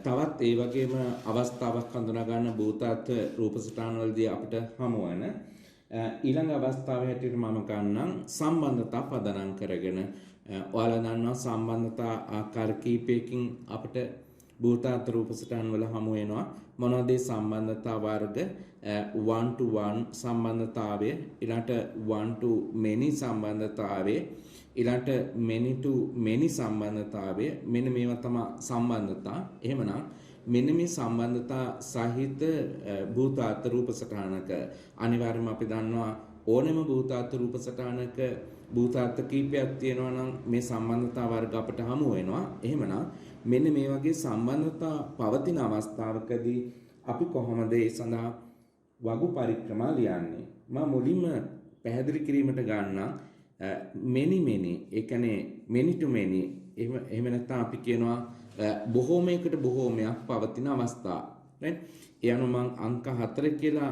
තවත් ඒ වගේම අවස්ථාවක් හඳුනා ගන්න භූතාර්ථ රූපසටහන් වලදී අපිට හමු වෙන ඊළඟ අවස්ථාව හැටියට මම ගන්නම් සම්බන්ධතා පදනම් කරගෙන. ඔයාලා දන්නවා සම්බන්ධතා ආකාර කීපයකින් අපිට භූතාර්ථ රූපසටහන් වල හමු වෙනවා. මොනවද මේ සම්බන්ධතා වර්ග? one to one සම්බන්ධතාවය, ඊළඟට one to many සම්බන්ධතාවය, ඊළඟට many to many සම්බන්ධතාවය. මෙන්න මේවා තමයි සම්බන්ධතා. එහෙමනම් මෙන්න මේ සම්බන්ධතා සහිත භූතාර්ථ රූපසටහනක අනිවාර්යයෙන්ම අපි දන්නවා ඕනෑම භූතාර්ථ රූපසටහනක භූතාර්ථ කීපයක් තියෙනවා නම් මේ සම්බන්ධතා වර්ග අපිට හමු වෙනවා. එහෙමනම් මෙන්න මේ වගේ සම්බන්ධතා පවතින අවස්ථාවකදී අපි කොහොමද ඒ සඳහා වගු පරික්‍රමා ලියන්නේ? මම මුලින්ම පැහැදිලි කිරීමට ගන්නම් many ඒ කියන්නේ many to many එහෙම නැත්නම් අපි කියනවා බොහෝමයකට බොහෝමයක් පවතින අවස්ථා. right? ඒ අනුව මම අංක 4 කියලා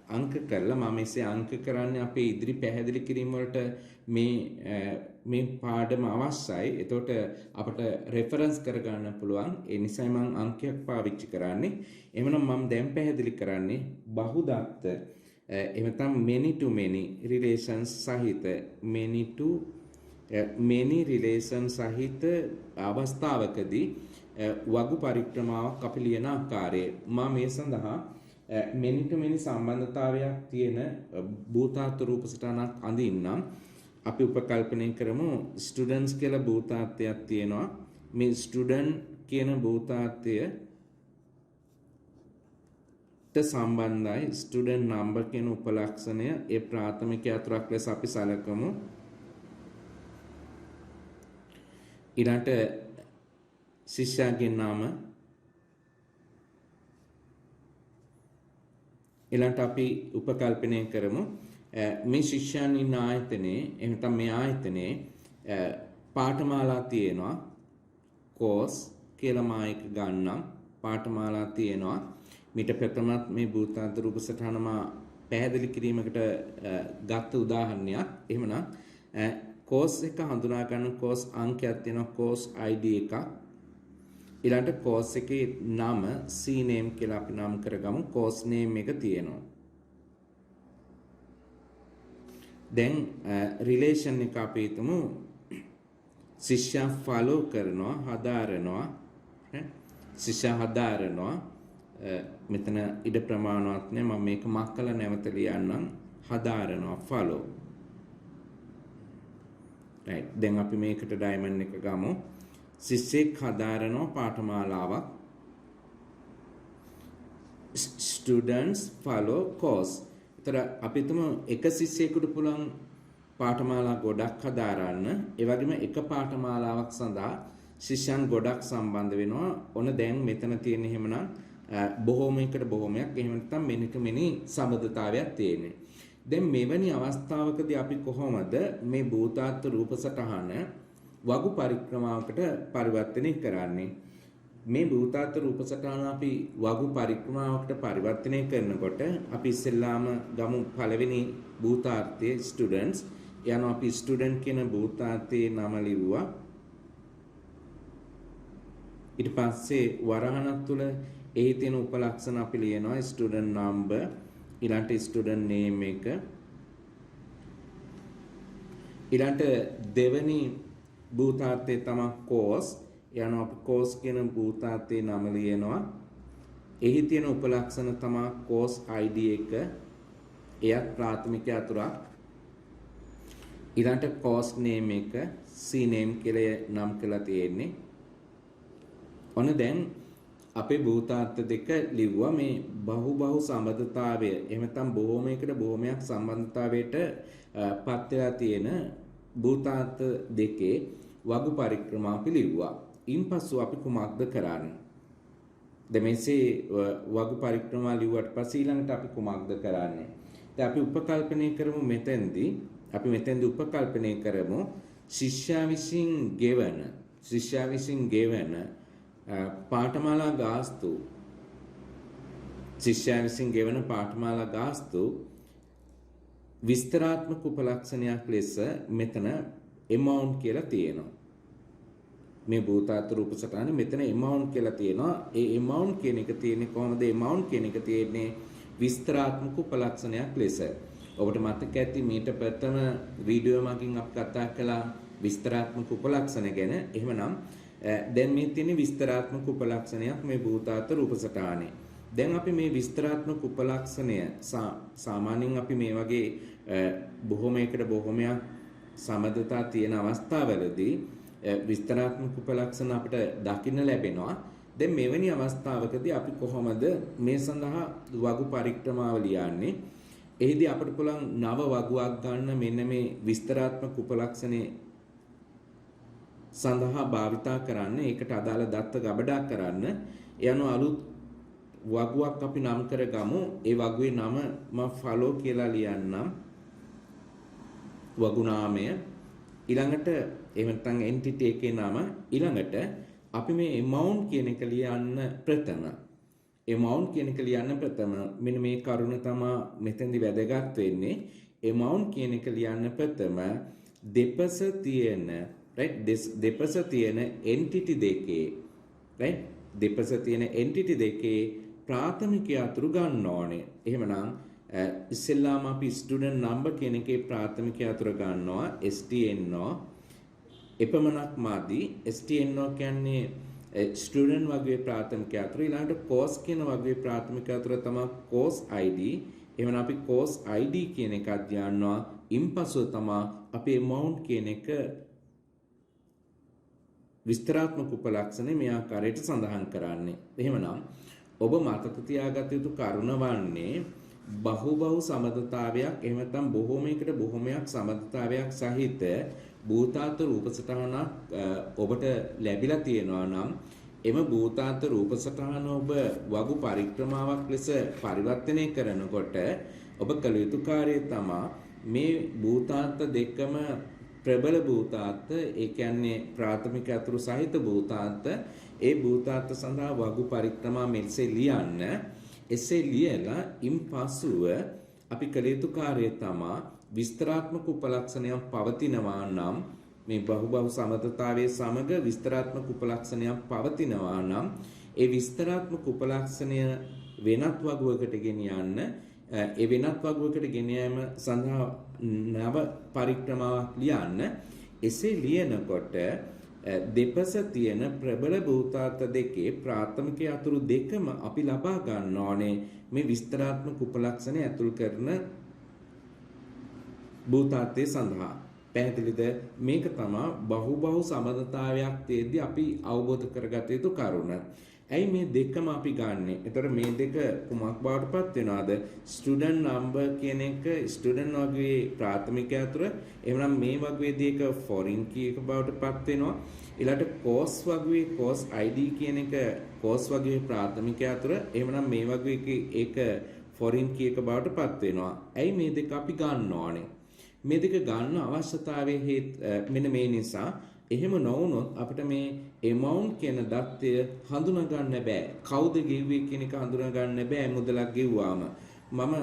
අංක කරලා මම එසේ අංක කරන්නේ අපේ ඉදිරි පැහැදිලි කිරීම වලට මේ පාඩම අවශ්‍යයි. එතකොට අපට රෙෆරන්ස් කරගන්න පුළුවන්. ඒ නිසා මම අංකයක් පාවිච්චි කරන්නේ. එහෙනම් මම දැන් පැහැදිලි කරන්නේ බහුදත්ත එහෙම නැත්නම් many to many relations සහිත many to many relations සහිත අවස්ථාවකදී වගු පරික්‍රමාවක් අපි ලියන ආකාරය. මම මේ සඳහා many to many සම්බන්ධතාවයක් තියෙන භූතාර්ථ රූපසටහනක් අඳින්නම්. අපි උපකල්පනය කරමු ස්ටුඩන්ට්ස් කියලා භූතාර්ථයක් තියෙනවා. මේ ස්ටුඩන්ට් කියන භූතාර්ථය සම්බන්ධයි ස්ටුඩන්ට් නම්බර් කියන උපලක්ෂණය. ඒ ප්‍රාථමික යතුරක් ලෙස අපි සැලකමු. ඊළඟට ශිෂ්‍යයාගේ නම, ඊළඟට අපි උපකල්පනය කරමු මේ ශිෂ්‍යයන් ඉන්න ආයතනයේ එහෙම නැත්නම් මේ ආයතනයේ පාඨමාලා තියෙනවා course කියලා මා එක ගන්නම් පාඨමාලා තියෙනවා මීට ප්‍රථමත් මේ භූතාන්ත රූප සටහන මා පැහැදිලි කිරීමකට ගත්ත උදාහරණයක් එහෙමනම් course එක හඳුනා ගන්න course අංකයක් තියෙනවා course ID එකක් ඊළඟට course එකේ නම C name කියලා අපි නම් කරගමු course name එක තියෙනවා දැන් relation එක අපි හිතමු ශිෂ්‍යයා follow කරනවා හදාරනවා ශිෂ්‍යයා හදාරනවා මෙතන ඉඩ ප්‍රමාණවත් නෑ මම මේක මක් කළා නැවත ලියන්නම් හදාරනවා follow right දැන් අපි මේකට diamond එක ගමු ශිෂ්‍යෙක් හදාරනවා පාඨමාලාවක් students follow course ඒතර අපි තුමු එක ශිෂ්‍යයෙකුට පුළුවන් පාඨමාලා ගොඩක් හදාරන්න ඒ වගේම එක පාඨමාලාවක් සඳහා ශිෂ්‍යයන් ගොඩක් සම්බන්ධ වෙනවා ඕන දැන් මෙතන තියෙන එහෙමනම් බොහෝමයකට බොහෝමයක් එහෙම නැත්නම් මෙනික මෙනි සම්බන්ධතාවයක් තියෙන්නේ දැන් මෙවැනි අවස්ථාවකදී අපි කොහොමද මේ භූතාර්ථ රූප සටහන වගු පරික්‍රමාවකට පරිවර්තනය කරන්නේ මේ භූතාර්ථ රූප සටහන අපි වගු පරික්‍රමාවකට පරිවර්තනය කරනකොට අපි ඉස්සෙල්ලාම ගමු පළවෙනි භූතාර්ථයේ ස්ටුඩන්ට්ස් යනවා අපි ස්ටුඩන්ට් කියන භූතාර්ථයේ නම ලිව්වා ඊට පස්සේ වරහණක් තුල එහි තියෙන උපලක්ෂණ අපි ලියනවා ස්ටුඩන්ට් නම්බර් ඊළඟට ස්ටුඩන්ට් නේම් එක ඊළඟට දෙවෙනි භූතාර්ථයේ තමයි course යනවා අපි course කියන භූතාර්ථයේ නම ලියනවා එහි තියෙන උපලක්ෂණ තමයි course ID එක එයත් ප්‍රාථමික අතුරක් ඊළඟට course name එක C name කියලා නම් කරලා තියෙන්නේ ඔන්න දැන් අපේ භූතාර්ථ දෙක ලිව්වා මේ බහු සම්බන්ධතාවය එහෙම නැත්නම් බොහෝමයකට බොහෝමයක් සම්බන්ධතාවයට පත් වෙලා තියෙන භූතාර්ථ දෙකේ වගු පරික්‍රමා අපි ලිව්වා. ඉන්පසු අපි කුමක්ද කරන්නේ? දැන් මේසේ වගු පරික්‍රමා ලිව්වට පස්සේ ඊළඟට අපි කුමක්ද කරන්නේ? දැන් අපි උපකල්පනය කරමු මෙතෙන්දී උපකල්පනය කරමු ශිෂ්‍යයා විසින් ගෙවන පාඨමාලා ගාස්තු ශිෂ්‍යයා විසින් ගෙවන පාඨමාලා ගාස්තු විස්තරාත්මක උපලක්ෂණයක් ලෙස මෙතන amount කියලා තියෙනවා මේ භූතාර්ථ රූප සටහනේ මෙතන amount කියලා තියෙනවා ඒ amount කියන එක තියෙන්නේ කොහොමද amount කියන එක තියෙන්නේ විස්තරාත්මක උපලක්ෂණයක් ලෙස ඔබට මතක ඇති මීට ප්‍රථම වීඩියෝ එකකින් අපි කතා කළා විස්තරාත්මක උපලක්ෂණ ගැන එහෙමනම් දැන් මේ තියෙන විස්තරාත්මක උපලක්ෂණයක් මේ භූතාර්ථ රූප සටහනේ. දැන් අපි මේ විස්තරාත්මක උපලක්ෂණය සාමාන්‍යයෙන් අපි මේ වගේ බොහොමයකට බොහොමයක් සමදතා තියෙන අවස්ථාවලදී විස්තරාත්මක උපලක්ෂණ අපිට දකින්න ලැබෙනවා. දැන් මෙවැනි අවස්ථාවකදී අපි කොහොමද මේ සඳහා වගු පරික්‍රමාව ලියන්නේ? එහිදී අපිට පුළුවන් නව වගුවක් ගන්න මෙන්න මේ විස්තරාත්මක උපලක්ෂණේ සඳහා භාවිතා කරන්න ඒකට අදාළ දත්ත ගබඩා කරන්න යන අලුත් වගුවක් අපි නම් කරගමු ඒ වගුවේ නම මම follow කියලා ලියන්නම් වගු නාමය ඊළඟට එහෙම නැත්නම් entity එකේ නම ඊළඟට අපි මේ amount කියන එක ලියන්න ප්‍රථම මෙන්න මේ කරුණ තමයි මෙතෙන්දි වැදගත් වෙන්නේ amount කියන එක ලියන්න ප්‍රථම දෙපස තියෙන right දෙපස තියෙන entity දෙකේ right දෙපස තියෙන entity දෙකේ ප්‍රාථමික අතුරු ගන්න ඕනේ. එහෙමනම් ඉස්සෙල්ලාම අපි student number කියන එකේ ප්‍රාථමික අතුරු ගන්නවා STNO. එපමණක් මාදි STNO කියන්නේ student වගේ ප්‍රාථමික අතුරු ඊළඟට course කියන වගේ ප්‍රාථමික අතුරු තමයි course ID. එහෙනම් අපි course ID කියන එකක් ගන්නවා. ඉන්පසු තමයි අපි amount කියන එක විස්තරාත්මක උපලක්ෂණ මේ ආකාරයට සඳහන් කරන්නේ. එහෙමනම් ඔබ මතක තියාගත යුතු කරුණ වන්නේ බහු සමදතාවයක් එහෙම නැත්නම් බොහෝමයකට බොහෝමයක් සමදතාවයක් සහිත භූතාර්ථ රූප සටහනක් ඔබට ලැබිලා තියෙනවා නම් එම භූතාර්ථ රූප සටහන ඔබ වගු පරික්‍රමාවක් ලෙස පරිවර්තනය කරනකොට ඔබ කළ යුතු කාර්යය තමයි මේ භූතාර්ථ දෙකම ප්‍රබල භූතාර්ථ ඒ කියන්නේ ප්‍රාථමික අතුරු සහිත භූතාර්ථ ඒ භූතාර්ථ සඳහා වගු පරික්‍රමා මෙසේ ලියන්න. එසේ ලියලා ඉන්පසුව අපි කළ යුතු කාර්යය තමයි විස්තරාත්මක උපලක්ෂණයන් පවතිනවා නම් මේ බහුබහු සමතතාවයේ සමග විස්තරාත්මක උපලක්ෂණයක් පවතිනවා නම් ඒ විස්තරාත්මක උපලක්ෂණය වෙනත් වගුවකට ගෙනියන්න ඒ වෙනත් වගුවකට ගෙන යාම සඳහා නව පරික්‍රමාවක් ලියන්න. එසේ ලියනකොට දෙපස තියෙන ප්‍රබල භූතාර්ථ දෙකේ ප්‍රාථමික අතුරු දෙකම අපි ලබා ගන්න ඕනේ මේ විස්තරාත්මක උපලක්ෂණ ඇතුල් කරන භූතාර්ථය සඳහා. පැහැදිලිද? මේක තමයි බහුබහු සමතතාවයක් තියදී අපි අවබෝධ කරගත යුතු කරුණ. ඇයි මේ දෙකම අපි ගන්නෙ? ඒතර මේ දෙක කුමක් බවට පත් වෙනවද? ස්ටුඩන්ට් නම්බර් කියන එක ස්ටුඩන්ට් වගේ ප්‍රාථමික අතුර, එහෙනම් මේ වගේදී එක ෆොරින් කී එක බවට පත් වෙනවා. ඊළඟට කෝස් වගේ කෝස් ID කියන එක කෝස් වගේ ප්‍රාථමික අතුර, එහෙනම් මේ වගේ එක ෆොරින් කී එක බවට පත් වෙනවා. ඇයි මේ දෙක අපි ගන්න ඕනේ? මේ දෙක ගන්න අවශ්‍යතාවයේ මෙන්න මේ නිසා. එහෙම නොවුනොත් අපිට මේ amount කියන දත්තය හඳුනා ගන්න බෑ. කවුද ගෙව්වේ කියන එක හඳුනා ගන්න බෑ මුදලක් ගෙව්වාම. මම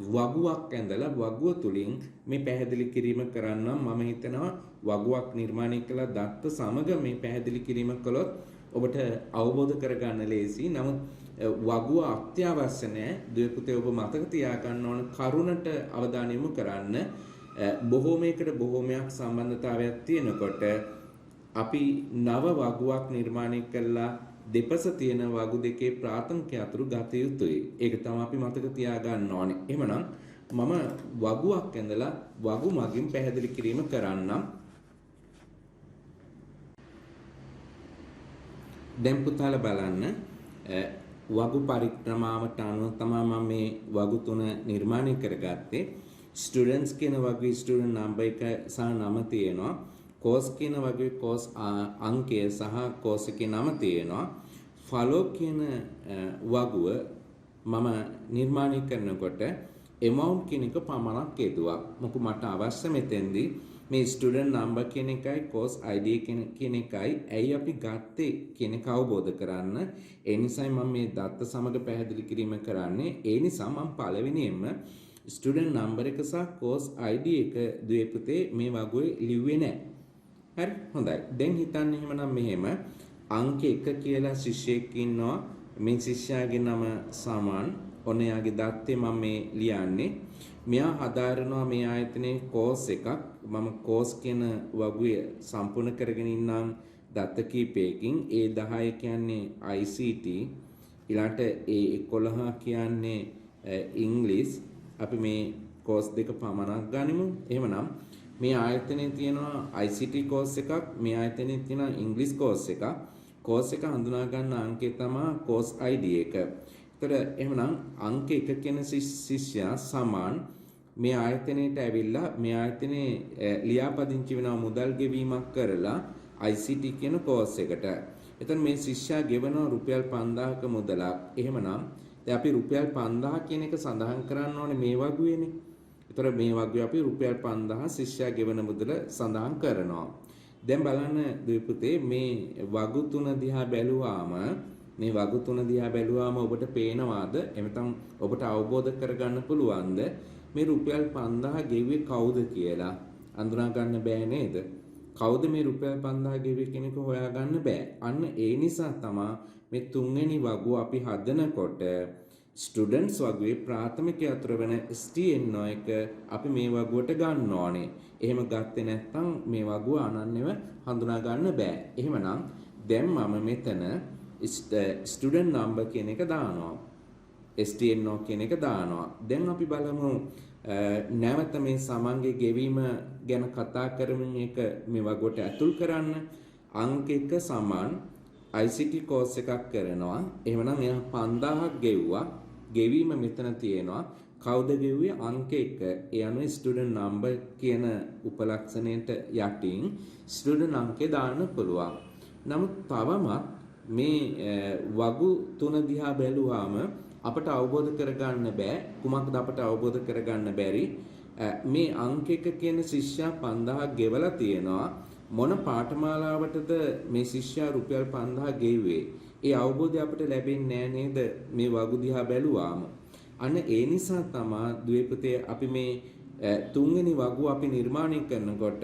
වගුවක් ඇඳලා වගුව තුලින් මේ පැහැදිලි කිරීම කරන්නම්. මම හිතනවා වගුවක් නිර්මාණය කළ දත්ත සමග මේ පැහැදිලි කිරීම කළොත් ඔබට අවබෝධ කරගන්න ලේසි. නමුත් වගුව අත්‍යවශ්‍ය නැහැ. දුවේ පුතේ ඔබ මතක තියාගන්න ඕන කරුණට අවධානය යොමු කරන්න. බොහෝමයකට බොහෝමයක් සම්බන්ධතාවයක් තියෙනකොට අපි නව වගුවක් නිර්මාණය කළා දෙපස තියෙන වගු දෙකේ ප්‍රාථමික අතුරු ගත යුතුයි. ඒක තමයි අපි මතක තියාගන්න ඕනේ. එහෙමනම් මම වගුවක් ඇඳලා වගු මගින් පැහැදිලි කිරීම කරන්නම්. දැන් පුතාලා බලන්න වගු පරික්‍රමාවට අනුව තමයි මම මේ වගු තුන නිර්මාණය කරගත්තේ. ස්ටුඩන්ට්ස් කියන වගේ ස්ටුඩන්ට් නම්බර් එක සහ නම තියෙනවා. කෝස් කියන වගේ කෝස් අංකය සහ කෝස් එකේ නම තියෙනවා. ෆලෝ කියන වගුව මම නිර්මාණය කරනකොට amount කියන එක පමණක් යෙදුවා. මොකද මට අවශ්‍ය මෙතෙන්දී මේ ස්ටුඩන්ට් නම්බර් කියන එකයි කෝස් ID කියන එකයි ඇයි අපි ගත්තේ කියන එක අවබෝධ කරන්න. ඒ නිසායි මම මේ දත්ත සමග පැහැදිලි කිරීම කරන්නේ. ඒ නිසා මම පළවෙනියෙන්ම ස්ටුඩන්ට් නම්බර් එක සහ කෝස් ID එක දුවේ පුතේ මේ වගුවේ ලිව්වේ නැහැ. හරි හොඳයි. දැන් හිතන්න එහෙමනම් මෙහෙම අංක 1 කියලා ශිෂ්‍යයෙක් ඉන්නවා. මේ ශිෂ්‍යයාගේ නම සමන්. ඔන්න යාගේ දත්තේ මම මේ ලියන්නේ. මෙයා හදාරනවා මේ ආයතනයේ කෝස් එකක්. මම කෝස් කියන වගුවේ සම්පූර්ණ කරගෙන ඉන්නම් දත්ත කීපයකින්. A10 කියන්නේ ICT. ඊළාට A11 කියන්නේ ඉංග්‍රීසි. අපි මේ කෝස් දෙක පමණක් ගනිමු. එහෙමනම් මේ ආයතනයේ තියෙනවා ICT කෝස් එකක්, මේ ආයතනයේ තියෙනවා ඉංග්‍රීසි කෝස් එකක්. කෝස් එක හඳුනා ගන්න අංකය තමයි කෝස් ID එක. ඒතර එහෙමනම් අංක 1 කියන ශිෂ්‍යයා සමාන් මේ ආයතනයට ඇවිල්ලා මේ ආයතනයේ ලියාපදිංචි වෙනවා මුදල් ගෙවීමක් කරලා ICT කියන කෝස් එකට. එතන මේ ශිෂ්‍යයා ගෙවනවා රුපියල් 5000ක මුදලක්. එහෙමනම් දැන් අපි රුපියල් 5000 කියන එක සඳහන් කරන්න ඕනේ මේ වගුවේනේ. ඒතර මේ වගුවේ අපි රුපියල් 5000 ශිෂ්‍යයා ගෙවන මුදල සඳහන් කරනවා. දැන් බලන්න දුවේ පුතේ මේ වගු තුන දිහා බැලුවාම ඔබට පේනවාද? එමෙතන ඔබට අවබෝධ කරගන්න පුළුවන්ද මේ රුපියල් 5000 ගෙව්වේ කවුද කියලා? අඳුනා ගන්න බෑ නේද? කවුද මේ රුපියල් 5000 ගෙව්වේ කියන එක හොයාගන්න බෑ. අන්න ඒ නිසා තමයි මේ තුන්වෙනි වගුව අපි හදනකොට ස්ටුඩන්ට්ස් වගුවේ ප්‍රාථමික අතුර වෙන STN එක අපි මේ වගුවට ගන්න ඕනේ. එහෙම ගත්තේ නැත්නම් මේ වගුව අනන්‍යව හඳුනා ගන්න බෑ. එහෙමනම් දැන් මම මෙතන ස්ටුඩන්ට් නම්බර් කියන එක දානවා. STN කියන එක දානවා. දැන් අපි බලමු නැවත මේ සමන්ගේ ගෙවීම ගැන කතා කරමින් එක මේ වගුවට ඇතුල් කරන්න. අංක 1 සමාන ICT කෝස් එකක් කරනවා. එහෙමනම් එයා 5000ක් ගෙව්වා. ගෙවීම මෙතන තියෙනවා. කවුද ගෙව්වේ? අංක 1. ඒ අනුව ස්ටුඩන්ට් නම්බර් කියන උපලක්ෂණයට යටින් ස්ටුඩන්ට් අංකය දාන්න පුළුවන්. නමුත් තවමත් මේ වගු තුන දිහා බැලුවාම අපට අවබෝධ කරගන්න බෑ කුමක්ද අපට අවබෝධ කරගන්න බැරි මේ අංක 1 කියන ශිෂ්‍යයා 5000ක් ගෙවලා තියෙනවා මොන පාඨමාලාවටද මේ ශිෂ්‍යයා රුපියල් 5000 ගෙව්වේ ඒ අවබෝධය අපට ලැබෙන්නේ නෑ නේද මේ වගු දිහා බැලුවාම අන්න ඒ නිසා තමයි ද්වේපතේ අපි මේ තුන්වෙනි වගුව අපි නිර්මාණය කරනකොට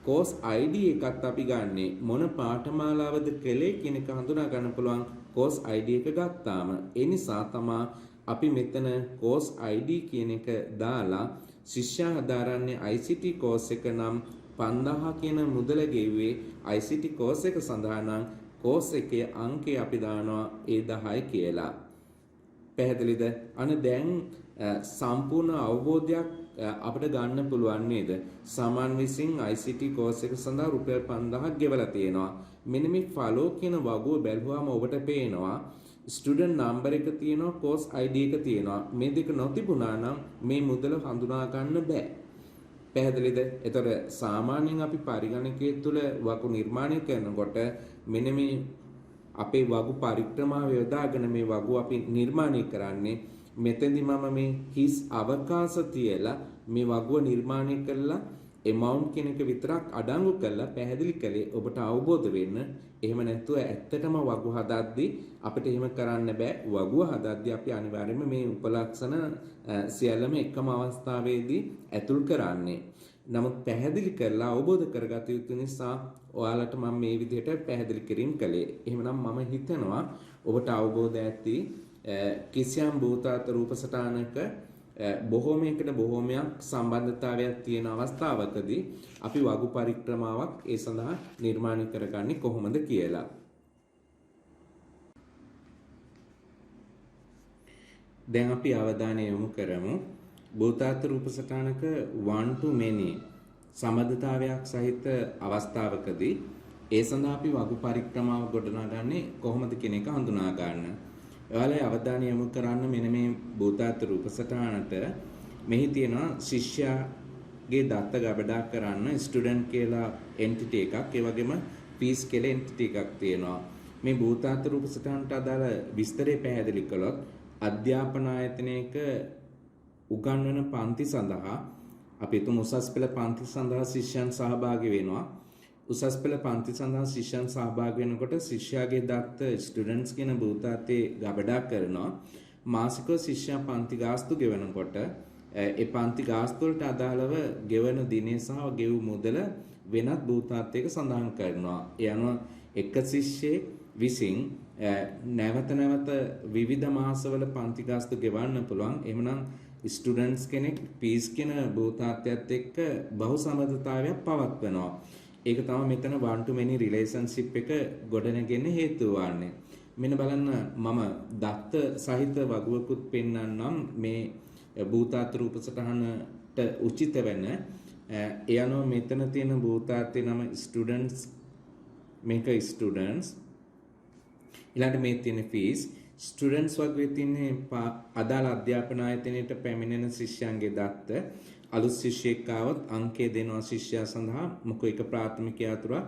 course ID එකත් අපි ගන්නෙ මොන පාඨමාලාවද කලේ කියන එක හඳුනා ගන්න පුළුවන් course ID එක ගත්තාම ඒ නිසා තමයි අපි මෙතන course ID කියන එක දාලා ශිෂ්‍යයා හදාරන්නේ ICT course එක නම් 5000 කියන මුදල ගෙව්වේ ICT course එක සඳහා නම් course එකේ අංකය අපි දානවා A10 කියලා පැහැදිලිද අන දැන් සම්පූර්ණ අවබෝධයක් අපිට ගන්න පුළුවන් නේද සාමාන්‍ය විසින් ICT course එක සඳහා රුපියල් 5000ක් ගෙවලා තියෙනවා මෙන්න මේ follow කියන වගුව බැලුවාම ඔබට පේනවා student number එක තියෙනවා course ID එක තියෙනවා මේ දෙක නොතිබුණා නම් මේ මුදල හඳුනා ගන්න බෑ පැහැදිලිද එතකොට සාමාන්‍යයෙන් අපි පරිගණකයේ තුල වගු නිර්මාණය කරනකොට මෙන්න මේ අපේ වගු පරික්‍රමාව යොදාගෙන මේ වගු අපි නිර්මාණය කරන්නේ මෙතෙන්දි මම මේ හිස් අවකාශ තියලා මේ වගුව නිර්මාණය කළා amount කියන එක විතරක් අඩංගු කරලා පැහැදිලි කළේ ඔබට අවබෝධ වෙන්න. එහෙම නැත්නම් ඇත්තටම වගුව හදද්දී අපිට එහෙම කරන්න බෑ. වගුව හදද්දී අපි අනිවාර්යයෙන්ම මේ උපලක්ෂණ සියල්ලම එකම අවස්ථාවේදී ඇතුල් කරන්නේ. නමුත් පැහැදිලි කරලා අවබෝධ කරගත යුතු නිසා ඔයාලට මම මේ විදිහට පැහැදිලි කිරීම කළේ. එහෙමනම් මම හිතනවා ඔබට අවබෝධ ඇති කිසියම් භූතාර්ථ රූපසටහනක බොහෝමයකට බොහෝමයක් සම්බන්ධතාවයක් තියෙන අවස්ථාවකදී අපි වගු පරික්‍රමාවක් ඒ සඳහා නිර්මාණය කරගන්නේ කොහොමද කියලා. දැන් අපි අවධානය යොමු කරමු භූතාර්ථ රූපසටහනක one to many සම්බන්ධතාවයක් සහිත අවස්ථාවකදී ඒ සඳහා අපි වගු පරික්‍රමාව ගොඩනගන්නේ කොහොමද කියන එක හඳුනා ගන්න. ඔයාලේ අවධානය යොමු කරන්න මෙන්න මේ භූතාර්ථ රූපසටහනට මෙහි තියෙනවා ශිෂ්‍යයාගේ දත්ත ගබඩා කරන්න ස්ටුඩන්ට් කියලා එන්ටිටි එකක් ඒ වගේම ෆීස් කියලා එන්ටිටි එකක් තියෙනවා මේ භූතාර්ථ රූපසටහනට අදාළ විස්තරය පැහැදිලි කළොත් අධ්‍යාපන ආයතනයක උගන්වන පන්ති සඳහා අපි තුමු උසස් පෙළ පන්ති සඳහා ශිෂ්‍යයන් සහභාගී වෙනවා උසස් පෙළ පන්ති සඳහා ශිෂ්‍යයන් සහභාගී වෙනකොට ශිෂ්‍යයාගේ දත්ත ස්ටුඩන්ට්ස් කියන භූතාර්ථයේ ගබඩා කරනවා මාසිකව ශිෂ්‍යයා පන්ති ගාස්තු ගෙවනකොට ඒ පන්ති ගාස්තු වලට අදාළව ගෙවන දිනේ සහ ගෙවූ මුදල වෙනත් භූතාර්ථයක සඳහන් කරනවා ඒ අනුව එක ශිෂ්‍යයෙක් විසින් නැවත නැවත විවිධ මාසවල පන්ති ගාස්තු ගෙවන්න පුළුවන් එහෙමනම් ස්ටුඩන්ට්ස් කෙනෙක් පීස් කියන භූතාර්ථයත් එක්ක බහුසම්බන්ධතාවයක් පවත්වනවා ඒක තමයි මෙතන one to many relationship එක ගොඩනගෙන හේතුව වන්නේ. මෙන්න බලන්න මම දත්ත සහිත වගුවකුත් පෙන්වන්නම් මේ භූතාර්ථ රූපසටහනට උචිත වෙන ඒ අනුව මෙතන තියෙන භූතාර්ථයේ නම students මේක students ඊළඟට මේ තියෙන fees students වගේ තියෙන අදාළ අධ්‍යාපන ආයතනයට පැමිණෙන ශිෂ්‍යයන්ගේ දත්ත අලුත් ශිෂ්‍යයෙක් ආවොත් අංකය දෙනවා ශිෂ්‍යයා සඳහා මොකෝ එක ප්‍රාථමික යතුරක්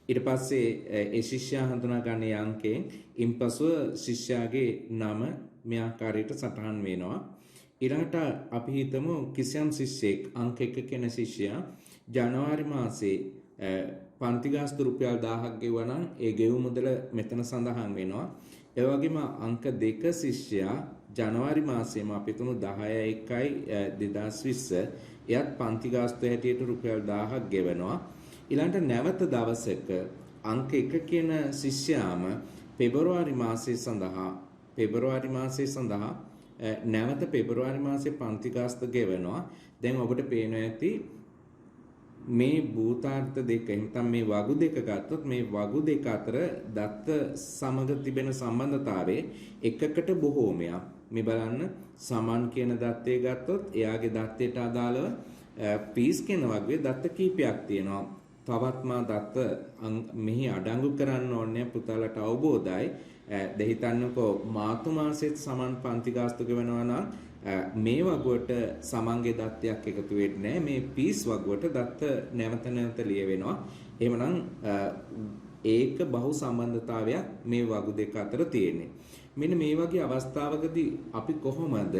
ඊට පස්සේ ඒ ශිෂ්‍යයා හඳුනා ගන්න අංකයෙන් ඉන්පසුව ශිෂ්‍යයාගේ නම මේ ආකාරයට සටහන් වෙනවා ඊළඟට අපි හිතමු කිසියම් ශිෂ්‍යයෙක් අංක 1 කියන ශිෂ්‍යයා ජනවාරි මාසේ පන්ති ගාස්තු රුපියල් 1000ක් ගෙවුවා නම් ඒ ගෙවු මුදල මෙතන සඳහන් වෙනවා ඒ වගේම අංක 2 ශිෂ්‍යයා ජනවාරි මාසයේම අපි තුමු 10/1/2020 එයත් පන්ති ගාස්තු හැටියට රුපියල් 1000ක් ගෙවනවා ඊළඟට නැවත දවසක අංක 1 කියන ශිෂ්‍යයාම පෙබරවාරි මාසයේ සඳහා නැවත පෙබරවාරි මාසයේ පන්ති ගාස්තු ගෙවනවා දැන් ඔබට පේනවා ඇති මේ භූතාර්ථ දෙක එහෙනම් මේ වගු දෙක ගත්තොත් මේ වගු දෙක අතර දත්ත සමග තිබෙන සම්බන්ධතාවයේ එකකට බොහෝමයක් මේ බලන්න සමාන් කියන දත්තේ ගත්තොත් එයාගේ දත්තයට අදාළව පීස් කියන වගේ දත්ත කීපයක් තියෙනවා තවත් මා දත්ත මෙහි අඩංගු කරන්න ඕනේ පුතාලට අවබෝධයි දැන් හිතන්නකෝ මාතු මාසෙත් සමාන් පන්ති ගාස්තු ගෙවනවා නම් මේ වගුවට සමන්ගේ දත්තයක් එකතු වෙන්නේ නැහැ මේ පීස් වගුවට දත්ත නැවත නැවත ලියවෙනවා එහෙමනම් ඒක බහු සම්බන්ධතාවයක් මේ වගු දෙක අතර තියෙන්නේ. මෙන්න මේ වගේ අවස්ථාවකදී අපි කොහොමද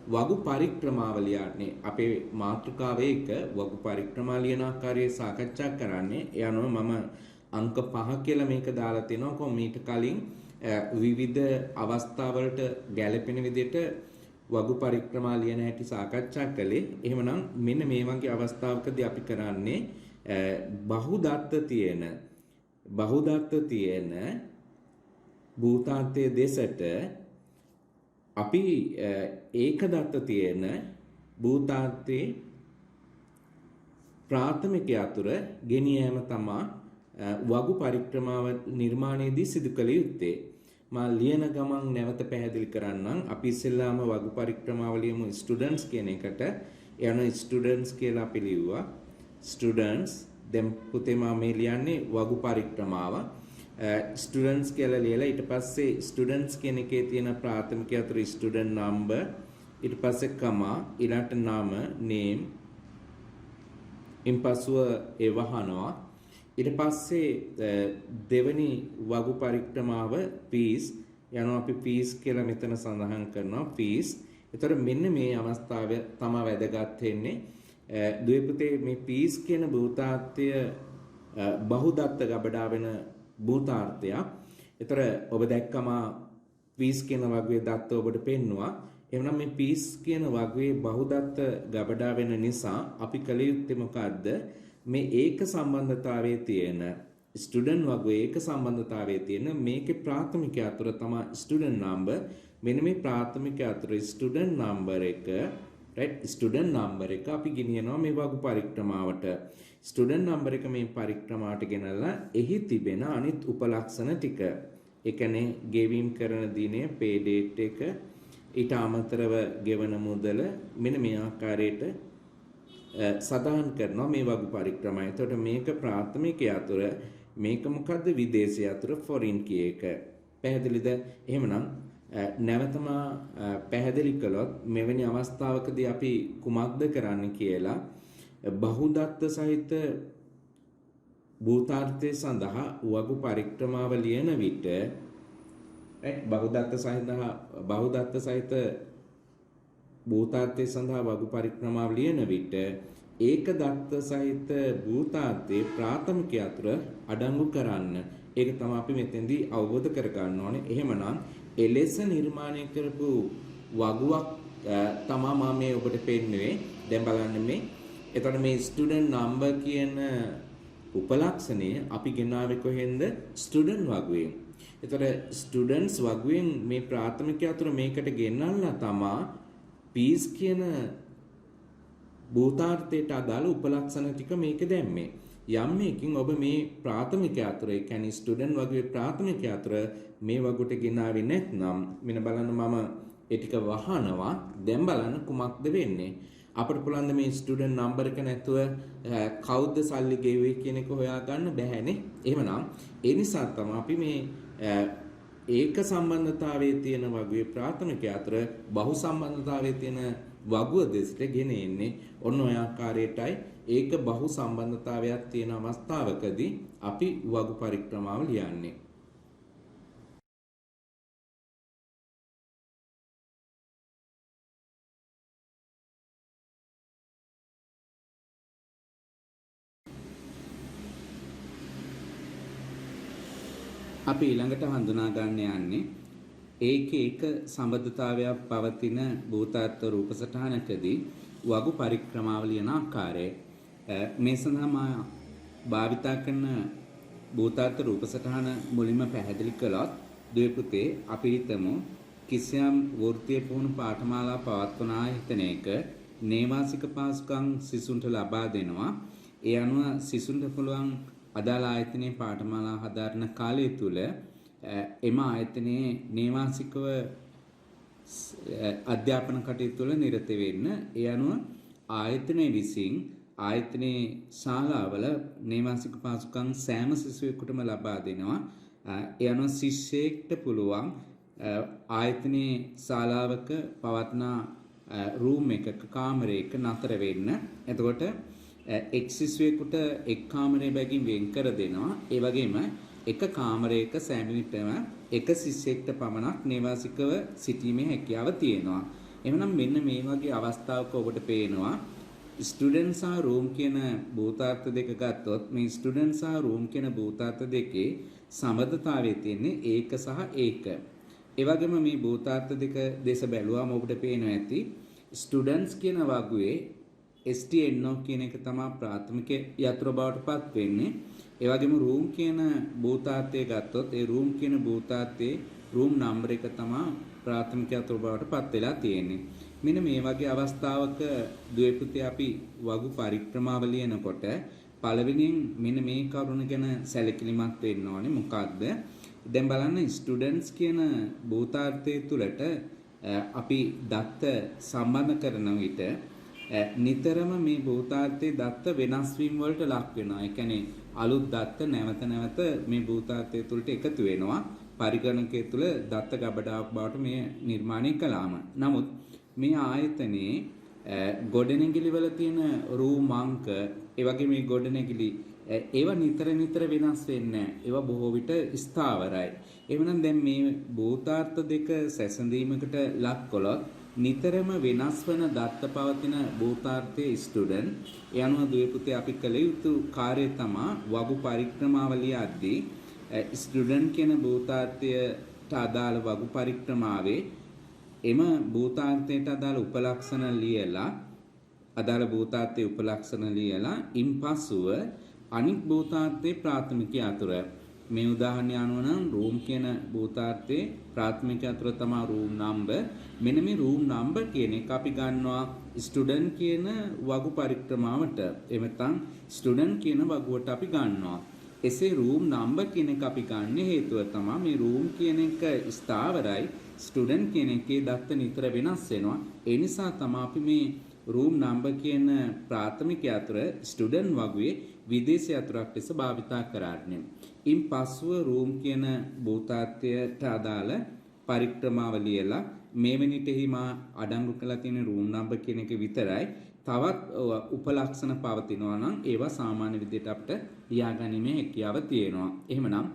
වගු පරික්‍රමාව ලියන්නේ? අපේ මාතෘකාවේ එක වගු පරික්‍රමා ලියන ආකාරය සාකච්ඡා කරන්නේ. ඒ අනුව මම අංක 5 කියලා මේක දාලා තිනවා. කොහොම මීට කලින් විවිධ අවස්ථාවලට ගැළපෙන විදිහට වගු පරික්‍රමා ලියන හැටි සාකච්ඡා කළේ. එහෙමනම් මෙන්න මේ වගේ අවස්ථාවකදී අපි කරන්නේ බහුදත්ත තියෙන භූතාර්ථයේ දෙසට අපි ඒකදත්ත තියෙන භූතාර්ථයේ ප්‍රාථමික අතුර ගෙනියෑම තමා වගු පරික්‍රමාව නිර්මාණයේදී සිදු කළ යුත්තේ. මා ලියන ගමන් නැවත පැහැදිලි කරන්නම්. අපි ඉස්සෙල්ලාම වගු පරික්‍රමාව ලියමු ස්ටුඩන්ට්ස් කියන එකට. යන ස්ටුඩන්ට්ස් කියලා අපි ලිව්වා. ස්ටුඩන්ට්ස් දැන් පුතේ මා මේ ලියන්නේ වගු පරික්‍රමාව. ස්ටුඩන්ට්ස් කියලා ලියලා ඊට පස්සේ ස්ටුඩන්ට්ස් කියන එකේ තියෙන ප්‍රාථමික අතර ස්ටුඩන්ට් නම්බර් ඊට පස්සේ කමා ඊළඟට නම නේම් ඉන්පසුව ඒ වහනවා. ඊට පස්සේ දෙවෙනි වගු පරික්‍රමාව පීස් යනවා. අපි පීස් කියලා මෙතන සඳහන් කරනවා පීස්. ඒතර මෙන්න මේ අවස්ථාව තමයි වැදගත් වෙන්නේ. දුවේ පුතේ මේ පීස් කියන භූතාර්ථය බහුදත්ත ගබඩා වෙන භූතාර්ථයක්. ඒතර ඔබ දැක්කම පීස් කියන වගුවේ දත්ත ඔබට පෙන්නවා. එවනම් මේ පීස් කියන වගුවේ බහුදත්ත ගබඩා වෙන නිසා අපි කළ යුත්තේ මොකද්ද? මේ ඒක සම්බන්ධතාවයේ තියෙන ස්ටුඩන්ට් වගුවේ ඒක සම්බන්ධතාවයේ තියෙන මේකේ ප්‍රාථමික අතුර තමයි ස්ටුඩන්ට් නම්බර්. මෙන්න මේ ප්‍රාථමික අතුර ස්ටුඩන්ට් නම්බර් එක right ස්ටුඩන්ට් නම්බර් එක අපි ගෙනියනවා මේ වගු පරික්‍රමාවට. ස්ටුඩන්ට් නම්බර් එක මේ පරික්‍රමාවට ගෙනල්ලා එහි තිබෙන අනිත් උපලක්ෂණ ටික. ඒ කියන්නේ ගෙවීම් කරන දිනය pay date එක ඊට අමතරව ගෙවන මුදල මෙන්න මේ ආකාරයට සදාහන් කරනවා මේ වගු පරික්‍රමය. එතකොට මේක ප්‍රාථමික අතුර මේක මොකද්ද විදේශීය අතුර ෆොරින් කී එක. පැහැදිලිද? එහෙමනම් නැවතම පැහැදිලි කළොත් මෙවැනි අවස්ථාවකදී අපි කුමක්ද කරන්න කියලා බහුදත්ත සහිත භූතාර්ථය සඳහා වගු පරික්‍රමාව ලියන විට බහුදත්ත සහිත භූතාර්ථය සඳහා වගු පරික්‍රමාව ලියන විට ඒක දත්ත සහිත භූතාර්ථයේ ප්‍රාථමික අතුර අඩංගු කරන්න. ඒක තමයි අපි මෙතෙන්දී අවබෝධ කරගන්න ඕනේ. එහෙමනම් එලෙස නිර්මාණය කරපු වගුවක් තමයි මම මේ ඔබට පෙන්නුවේ. දැන් බලන්න මේ. එතකොට මේ ස්ටුඩන්ට් නම්බර් කියන උපලක්ෂණය අපි ගෙනාවේ කොහෙන්ද? ස්ටුඩන්ට් වගුවෙන්. එතකොට ස්ටුඩන්ට්ස් වගුවෙන් මේ ප්‍රාථමික අතුර මේකට ගෙන්නල්ලා තමයි පීස් කියන භූතාර්ථයට අදාළ උපලක්ෂණ ටික මේක දැම්මේ. යම් මේකින් ඔබ මේ ප්‍රාථමික අතුර ඒ කියන්නේ ස්ටුඩන්ට් වගුවේ ප්‍රාථමික අතුර මේ වගුට ගෙනාවේ නැත්නම් මෙන්න බලන්න මම ඒ ටික වහනවා. දැන් බලන්න කුමක්ද වෙන්නේ? අපිට පුළුවන් මේ ස්ටුඩන්ට් නම්බර් එක නැතුව කවුද සල්ලි ගෙවුවේ කියන එක හොයාගන්න බැහැනේ. එහෙමනම් ඒ නිසා තමයි අපි මේ ඒක සම්බන්ධතාවයේ තියෙන වගුවේ ප්‍රාථමික අතර බහු සම්බන්ධතාවයේ තියෙන වගුව දෙසට ගෙන එන්නේ. ඔන්න ඔය ආකාරයටයි ඒක බහු සම්බන්ධතාවයක් තියෙන අවස්ථාවකදී අපි වගු පරික්‍රමාව ලියන්නේ. අපි ඊළඟට හඳුනා ගන්න යන්නේ ඒක සම්බන්ධතාවයක් පවතින භූතාර්ථ රූප සටහනකදී වගු පරික්‍රමාව ලියන ආකාරය. මේ සඳහා මා භාවිතා කරන භූතාර්ථ රූප සටහන මුලින්ම පැහැදිලි කළොත් ද්වේපුතේ අපි හිතමු කිසියම් වෘත්තීය පුහුණු පාඨමාලා පවත්වන ආයතනයක නේවාසික පාසුකම් සිසුන්ට ලබා දෙනවා. ඒ අනුව සිසුන්ට පුළුවන් අදාළ ආයතනයේ පාඨමාලා හදාරන කාලය තුල එම ආයතනයේ නේවාසිකව අධ්‍යාපන කටයුතු වල නිරත වෙන්න. ඒ අනුව ආයතනයේ විසින් ආයතනයේ ශාලාවල නේවාසික පාසුකම් සෑම සිසුවෙකුටම ලබා දෙනවා. ඒ අනුව ශිෂ්‍යයෙක්ට පුළුවන් ආයතනයේ ශාලාවක පවත්නා රූම් එකක කාමරයක නතර වෙන්න. එතකොට එක් සිසුවෙකුට එක් කාමරය බැගින් වෙන් කර දෙනවා. ඒ වගේම එක කාමරයක සෑම විටම එක ශිෂ්‍යයෙක්ට පමණක් නේවාසිකව සිටීමේ හැකියාව තියෙනවා. එහෙනම් මෙන්න මේ වගේ අවස්ථාවක ඔබට පේනවා ස්ටුඩන්ට් සහ රූම් කියන භූතාර්ථ දෙක ගත්තොත් මේ ස්ටුඩන්ට් සහ රූම් කියන භූතාර්ථ දෙකේ සම්බන්ධතාවය තියෙන්නේ ඒක සහ ඒක. ඒ වගේම මේ භූතාර්ථ දෙක දේශ බැලුවාම ඔබට පේනවා ඇති ස්ටුඩන්ට්ස් කියන වගුවේ STNO කියන එක තමයි ප්‍රාථමික යතුරු බවට පත් වෙන්නේ. ඒ වගේම රූම් කියන භූතාර්ථය ගත්තොත් ඒ රූම් කියන භූතාර්ථයේ රූම් නම්බර එක තමයි ප්‍රාථමික යතුරු බවට පත් වෙලා තියෙන්නේ. මෙන්න මේ වගේ අවස්ථාවක ද්වේපුතේ අපි වගු පරික්‍රමාව ලියනකොට පළවෙනියෙන් මෙන්න මේ කරුණ ගැන සැලකිලිමත් වෙන්න ඕනේ. මොකක්ද? දැන් බලන්න ස්ටුඩන්ට්ස් කියන භූතාර්ථය තුළට අපි දත්ත සම්බන්ධ කරන විට නිතරම මේ භූතාර්ථයේ දත්ත වෙනස් වීම වලට ලක් වෙනවා. ඒ කියන්නේ අලුත් දත්ත නැවත නැවත මේ භූතාර්ථය තුළට එකතු වෙනවා. පරිගණකය තුළ දත්ත ගබඩාවක් බවට මේ නිර්මාණය කළාම. නමුත් මේ ආයතනයේ ගොඩනැගිලි වල තියෙන රූම් අංක ඒ වගේ මේ ගොඩනැගිලි ඒවා නිතර වෙනස් වෙන්නේ නැහැ. ඒවා බොහෝ විට ස්ථාවරයි. එවනම් දැන් මේ භූතාර්ථ දෙක සැසඳීමකට ලක් කළොත් නිතරම වෙනස් වන දත්ත පවතින භූතාර්ථයේ ස්ටුඩන්ට් ඒ අනුව ද්වේපුතේ අපි කළ යුතු කාර්යය තමයි වගු පරික්‍රමාවලිය අද්දී ස්ටුඩන්ට් කියන භූතාර්ථයට අදාළ වගු පරික්‍රමාවේ එම භූතාර්ථයට අදාළ උපලක්ෂණ ලියලා අදාළ භූතාර්ථයේ උපලක්ෂණ ලියලා ඉන්පසුව අනික් භූතාර්ථයේ ප්‍රාථමික යතුර මේ උදාහරණය අනුව නම් රූම් කියන භූතාර්ථයේ ප්‍රාථමික යතුර තමයි රූම් නම්බර්. මෙන්න මේ රූම් නම්බර් කියන එක අපි ගන්නවා ස්ටුඩන්ට් කියන වගු පරික්‍රමාවට. එහෙම නැත්නම් ස්ටුඩන්ට් කියන වගුවට අපි ගන්නවා. එසේ රූම් නම්බර් කියන එක අපි ගන්න හේතුව තමයි මේ රූම් කියන එක ස්ථාවරයි, ස්ටුඩන්ට් කියන එකේ දත්ත නිතර වෙනස් වෙනවා. ඒ නිසා තමයි අපි මේ රූම් නම්බර් කියන ප්‍රාථමික යතුර ස්ටුඩන්ට් වගුවේ විදේශ යතුරක් ලෙස භාවිතා කරන්නේ. ඉන් පස්ව රූම් කියන භූතාර්ථයට අදාළ පරික්‍රමාව ලියලා මේ වෙනිටෙහි මා අඩංගු කරලා තියෙන රූම් නම්බර් කියන එක විතරයි. තවත් උපලක්ෂණ පවතිනවා නම් ඒවා සාමාන්‍ය විදිහට අපිට ලියාගැනීමේ හැකියාව තියෙනවා. එහෙමනම්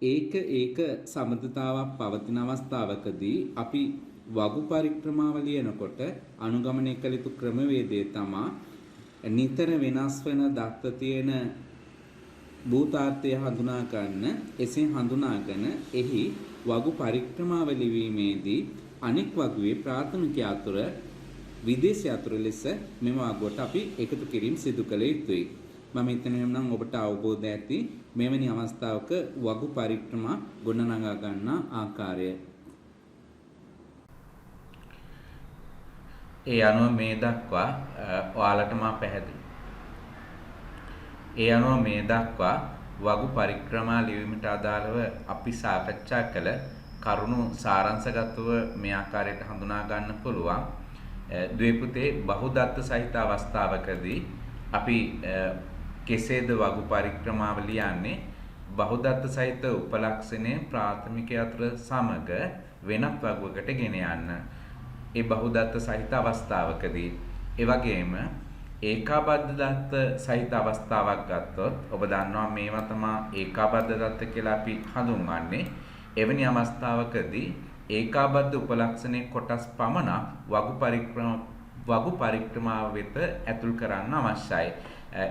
ඒක සම්බන්ධතාවක් පවතින අවස්ථාවකදී අපි වගු පරික්‍රමාව ලියනකොට අනුගමනය කළ යුතු ක්‍රමවේදය තමයි නිතර වෙනස් වෙන දත්ත තියෙන භූතාර්ථය හඳුනා ගන්න. එසේ හඳුනාගෙන එහි වගු පරික්‍රමාව ලිවීමේදී අනෙක් වගුවේ ප්‍රාථමික යතුර විදේශ යතුර ලෙස මෙම වගුවට අපි එකතු කිරීම සිදු කළ යුතුයි. මම හිතන්නේ නම් ඔබට අවබෝධ ඇති මෙවැනි අවස්ථාවක වගු පරික්‍රමා ගොඩනගා ගන්න ආකාරය. ඒ අනුව මේ දක්වා ඔයාලට මා පැහැදිලි. ඒ අනුව මේ දක්වා වගු පරික්‍රමා ලිවීමට අදාළව අපි සාකච්ඡා කළ කරුණු සාරාංශගතව මේ ආකාරයට හඳුනා ගන්න පුළුවන්. ද්වේපුතේ බහුදත්ත සහිත අවස්ථාවකදී අපි කෙසේද වගු පරික්‍රමාව ලියන්නේ? බහුදත්ත සහිත උපලක්ෂණයේ ප්‍රාථමික යතුර සමග වෙනත් වගුවකට ගෙන යන්න. ඒ බහුදත්ත සහිත අවස්ථාවකදී ඒ වගේම ඒකාබද්ධ දත්ත සහිත අවස්ථාවක් ගත්තොත් ඔබ දන්නවා මේවා තමයි ඒකාබද්ධ දත්ත කියලා අපි හඳුන්වන්නේ. එවැනි අවස්ථාවකදී ඒකාබද්ධ උපලක්ෂණයේ කොටස් පමණක් වගු පරික්‍රමාව වෙත ඇතුල් කරන්න අවශ්‍යයි.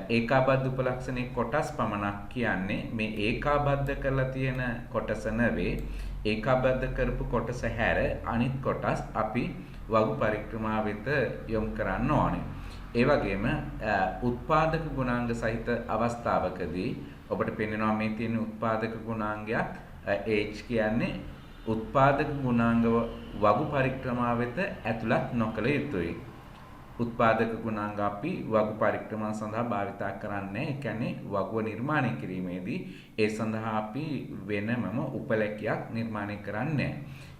ඒකාබද්ධ උපලක්ෂණයේ කොටස් පමණක් කියන්නේ මේ ඒකාබද්ධ කරලා තියෙන කොටස නෙවෙයි. ඒකාබද්ධ කරපු කොටස හැර අනිත් කොටස් අපි වගු පරික්‍රමාව වෙත යොමු කරන්න ඕනේ. ඒ වගේම උත්පාදක ගුණාංග සහිත අවස්ථාවකදී ඔබට පෙනෙනවා මේ තියෙන උත්පාදක ගුණාංගයක් H කියන්නේ උත්පාදක ගුණාංග වගු පරික්‍රමාව වෙත ඇතුළත් නොකළ යුතුයි. උත්පාදක ගුණාංග අපි වගු පරික්‍රමා සඳහා භාවිතා කරන්නේ. ඒ කියන්නේ වගුව නිර්මාණය කිරීමේදී ඒ සඳහා අපි වෙනමම උපලැකියක් නිර්මාණය කරන්නේ.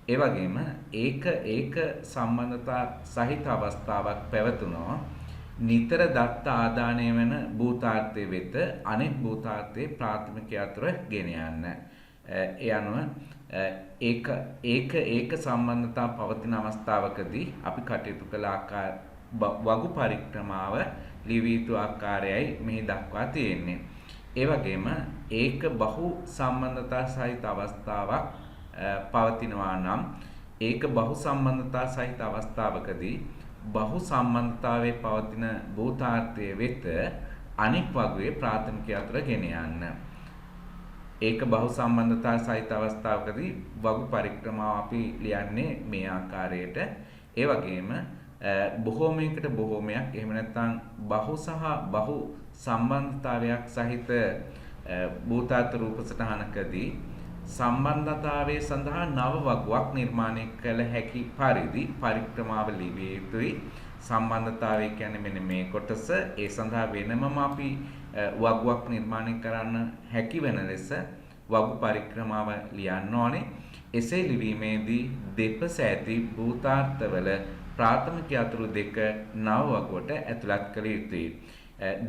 ඒ වගේම ඒක සම්බන්ධතා සහිත අවස්ථාවක් පැවතුනොත් නිතර දත්ත ආදානය වෙන භූතාර්ථය වෙත අනෙක් භූතාර්ථයේ ප්‍රාථමික යතුර ගෙන යන්න. ඒ අනුව ඒක සම්බන්ධතා පවතින අවස්ථාවකදී අපි කටයුතු කළ වගු පරික්‍රමාව ලිවිය යුතු ආකාරයයි මේ දක්වා තියෙන්නේ. ඒ වගේම ඒක බහු සම්බන්ධතා සහිත අවස්ථාවක් පවතිනවා නම් ඒක බහු සම්බන්ධතා සහිත අවස්ථාවකදී බහු සම්බන්ධතාවයේ පවතින භූතාර්ථයේ වෙත අනික් වගුවේ ප්‍රාථමිකය අතර ගෙන යන්න. ඒක බහු සම්බන්ධතා සහිත අවස්ථාවකදී වගු පරික්‍රමාව අපි ලියන්නේ මේ ආකාරයට. ඒ වගේම බොහෝමයකට බොහෝමයක් එහෙම නැත්නම් බහු සහ බහු සම්බන්ධතාවයක් සහිත භූතාර්ථ රූප සටහනකදී සම්බන්ධතාවයේ සඳහා නව වගුවක් නිර්මාණය කළ හැකි පරිදි පරික්‍රමාව ලිවිය යුතුයි. සම්බන්ධතාවය කියන්නේ මෙන්න මේ කොටස. ඒ සඳහා වෙනමම අපි වගුවක් නිර්මාණය කරන්න හැකි වෙන ලෙස වගු පරික්‍රමාව ලියන්න ඕනේ. එසේ ලිවීමේදී දෙපස ඇති භූතාර්ථවල ප්‍රාථමික අතුරු දෙක නව වගුවට ඇතුළත් කළ යුතුයි.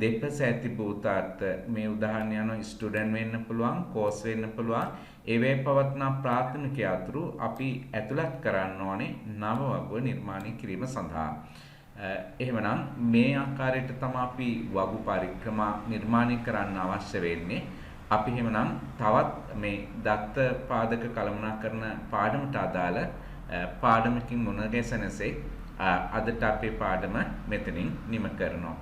දෙපස ඇති භූතාර්ථ මේ උදාහරණය අනුව ස්ටුඩන්ට් වෙන්න පුළුවන්, කෝස් වෙන්න පුළුවන්. ඒවේ පවත්නා ප්‍රාථමික අතුරු අපි ඇතුළත් කරන්න ඕනේ නව වගුව නිර්මාණය කිරීම සඳහා. එහෙමනම් මේ ආකාරයට තමයි අපි වගු පරික්‍රමා නිර්මාණය කරන්න අවශ්‍ය වෙන්නේ. අපි එහෙමනම් තවත් මේ දත්ත පාදක කළමනාකරන පාඩමට අදාළ පාඩමකින් මුණ ගැසෙනසේ අදට අපේ පාඩම මෙතනින් නිම කරනවා.